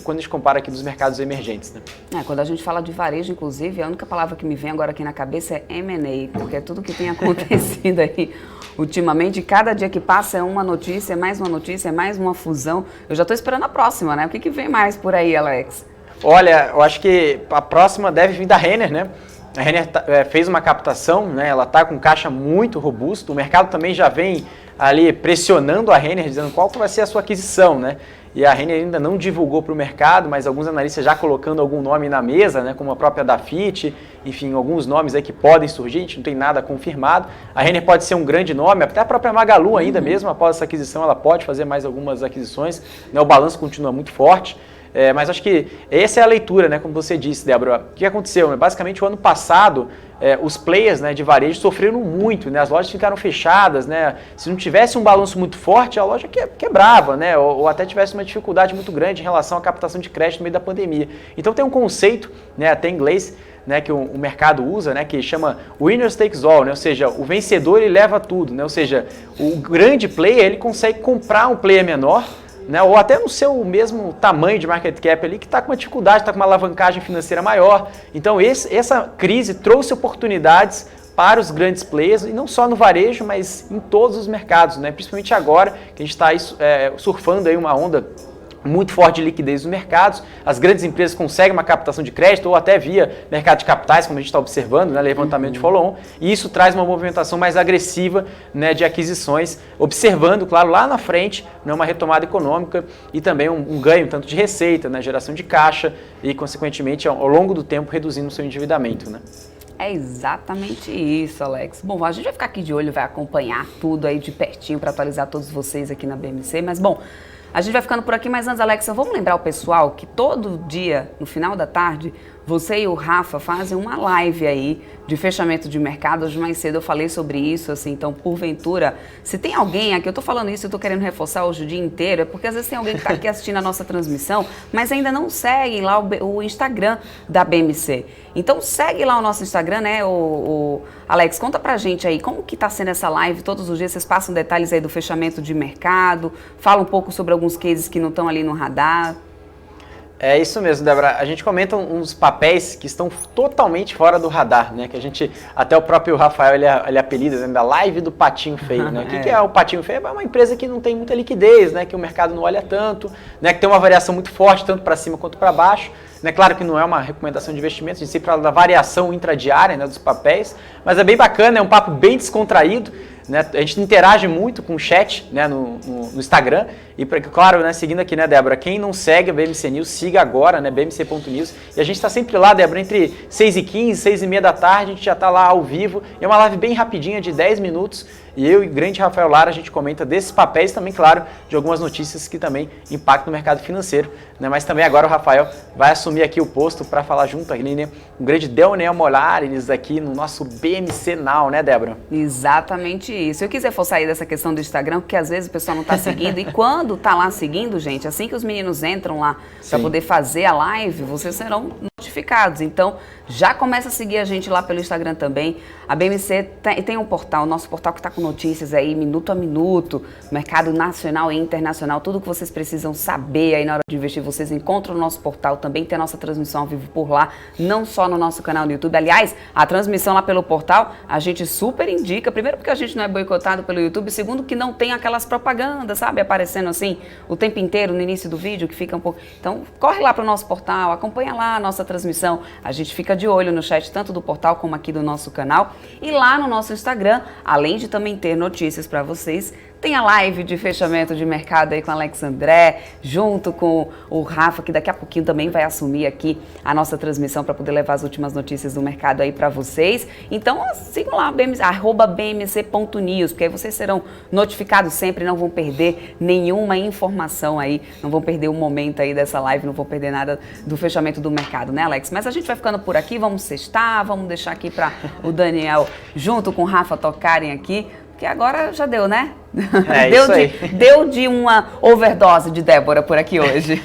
quando a gente compara aqui dos mercados emergentes. Né? Quando a gente fala de varejo, inclusive, a única palavra que me vem agora aqui na cabeça é M&A, porque é tudo que tem acontecido aí ultimamente, cada dia que passa é uma notícia, mais uma notícia, mais uma fusão. Eu já estou esperando a próxima, né? O que vem mais por aí, Alex? Olha, eu acho que a próxima deve vir da Renner, né? A Renner fez uma captação, né? Ela está com caixa muito robusto, o mercado também já vem ali pressionando a Renner, dizendo qual vai ser a sua aquisição, né? E a Renner ainda não divulgou para o mercado, mas alguns analistas já colocando algum nome na mesa, né, como a própria Dafit, enfim, alguns nomes aí que podem surgir, a gente não tem nada confirmado. A Renner pode ser um grande nome, até a própria Magalu ainda mesmo, após essa aquisição, ela pode fazer mais algumas aquisições, né, o balanço continua muito forte. Mas acho que essa é a leitura, né, como você disse, Débora. O que aconteceu? Basicamente, o ano passado, os players, né, de varejo sofreram muito, né, as lojas ficaram fechadas, né, se não tivesse um balanço muito forte, a loja quebrava, né, ou até tivesse uma dificuldade muito grande em relação à captação de crédito no meio da pandemia. Então tem um conceito, né, até em inglês, né, que o mercado usa, né, que chama winner takes all, né, ou seja, o vencedor ele leva tudo, né, ou seja, o grande player ele consegue comprar um player menor, né, ou até no seu mesmo tamanho de market cap ali, que está com uma dificuldade, está com uma alavancagem financeira maior. Então essa crise trouxe oportunidades para os grandes players, e não só no varejo, mas em todos os mercados, né, principalmente agora que a gente está surfando aí uma onda muito forte de liquidez nos mercados, as grandes empresas conseguem uma captação de crédito ou até via mercado de capitais, como a gente está observando, né, levantamento de follow-on, e isso traz uma movimentação mais agressiva, né, de aquisições, observando, claro, lá na frente, né, uma retomada econômica e também um ganho tanto de receita, né, geração de caixa e, consequentemente, ao longo do tempo, reduzindo o seu endividamento. Né? É exatamente isso, Alex. Bom, a gente vai ficar aqui de olho, vai acompanhar tudo aí de pertinho para atualizar todos vocês aqui na BMC, mas, bom, a gente vai ficando por aqui, mas antes, Alexa, vamos lembrar o pessoal que todo dia, no final da tarde, você e o Rafa fazem uma live aí de fechamento de mercado. Hoje mais cedo eu falei sobre isso, assim, então, porventura, se tem alguém aqui, eu tô falando isso, eu tô querendo reforçar hoje o dia inteiro, é porque às vezes tem alguém que tá aqui assistindo a nossa transmissão, mas ainda não segue lá o Instagram da BMC. Então, segue lá o nosso Instagram, né, o Alex, conta pra gente aí, como que tá sendo essa live? Todos os dias vocês passam detalhes aí do fechamento de mercado, fala um pouco sobre alguns cases que não estão ali no radar. É isso mesmo, Débora. A gente comenta uns papéis que estão totalmente fora do radar, né? Que a gente, até o próprio Rafael, ele apelida, né, da live do patinho feio, né? O que é o patinho feio? É uma empresa que não tem muita liquidez, né? Que o mercado não olha tanto, né? Que tem uma variação muito forte, tanto para cima quanto para baixo. Né? Claro que não é uma recomendação de investimento, a gente sempre fala da variação intradiária, né, dos papéis, mas é bem bacana, é um papo bem descontraído. Né? A gente interage muito com o chat, né, no Instagram. E, claro, né, seguindo aqui, né, Débora, quem não segue a BMC News, siga agora, né, bmc.news. E a gente está sempre lá, Débora, entre 6h15 e 6h30 da tarde, a gente já está lá ao vivo. É uma live bem rapidinha, de 10 minutos. E eu e o grande Rafael Lara, a gente comenta desses papéis também, claro, de algumas notícias que também impactam o mercado financeiro. Né? Mas também agora o Rafael vai assumir aqui o posto para falar junto aqui, né, o grande Daniel Molares aqui no nosso BMC Now, né, Débora? Exatamente isso. Se eu quiser for sair dessa questão do Instagram, porque às vezes o pessoal não está seguindo, e quando tá lá seguindo, gente, assim que os meninos entram lá para poder fazer a live, vocês serão notificados. Então, já começa a seguir a gente lá pelo Instagram também. A BMC tem um portal, nosso portal que está com notícias aí, minuto a minuto, mercado nacional e internacional, tudo que vocês precisam saber aí na hora de investir, vocês encontram no nosso portal, também tem a nossa transmissão ao vivo por lá, não só no nosso canal no YouTube. Aliás, a transmissão lá pelo portal, a gente super indica, primeiro porque a gente não é boicotado pelo YouTube, segundo que não tem aquelas propagandas, sabe, aparecendo assim o tempo inteiro no início do vídeo, que fica um pouco... Então, corre lá para o nosso portal, acompanha lá a nossa transmissão, a gente fica de olho no chat, tanto do portal como aqui do nosso canal, e lá no nosso Instagram, além de também ter notícias para vocês, tem a live de fechamento de mercado aí com o Alex André, junto com o Rafa, que daqui a pouquinho também vai assumir aqui a nossa transmissão para poder levar as últimas notícias do mercado aí para vocês. Então, sigam lá, @bmc.news, porque aí vocês serão notificados sempre, não vão perder nenhuma informação aí, não vão perder um momento aí dessa live, não vão perder nada do fechamento do mercado, né, Alex? Mas a gente vai ficando por aqui, vamos sextar, vamos deixar aqui para o Daniel, junto com o Rafa, tocarem aqui, porque agora já deu, né? Deu de uma overdose de Débora por aqui hoje.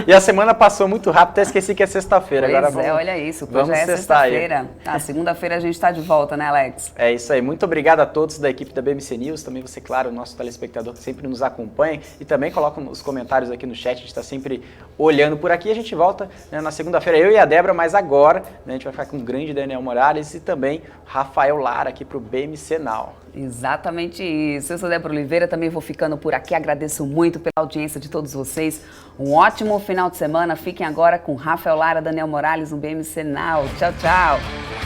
E a semana passou muito rápido, até esqueci que é sexta-feira. Agora vamos, olha isso, hoje é sexta-feira. Segunda-feira a gente está de volta, né, Alex? É isso aí. Muito obrigado a todos da equipe da BMC News, também você, claro, o nosso telespectador que sempre nos acompanha e também coloca os comentários aqui no chat, a gente está sempre olhando por aqui. A gente volta, né, na segunda-feira, eu e a Débora, mas agora, né, a gente vai ficar com o grande Daniel Morales e também Rafael Lara aqui para o BMC Now. Exatamente isso. Eu sou Débora Oliveira, também vou ficando por aqui. Agradeço muito pela audiência de todos vocês. Um ótimo final de semana. Fiquem agora com Rafael Lara, Daniel Morales no BMC Now. Tchau, tchau.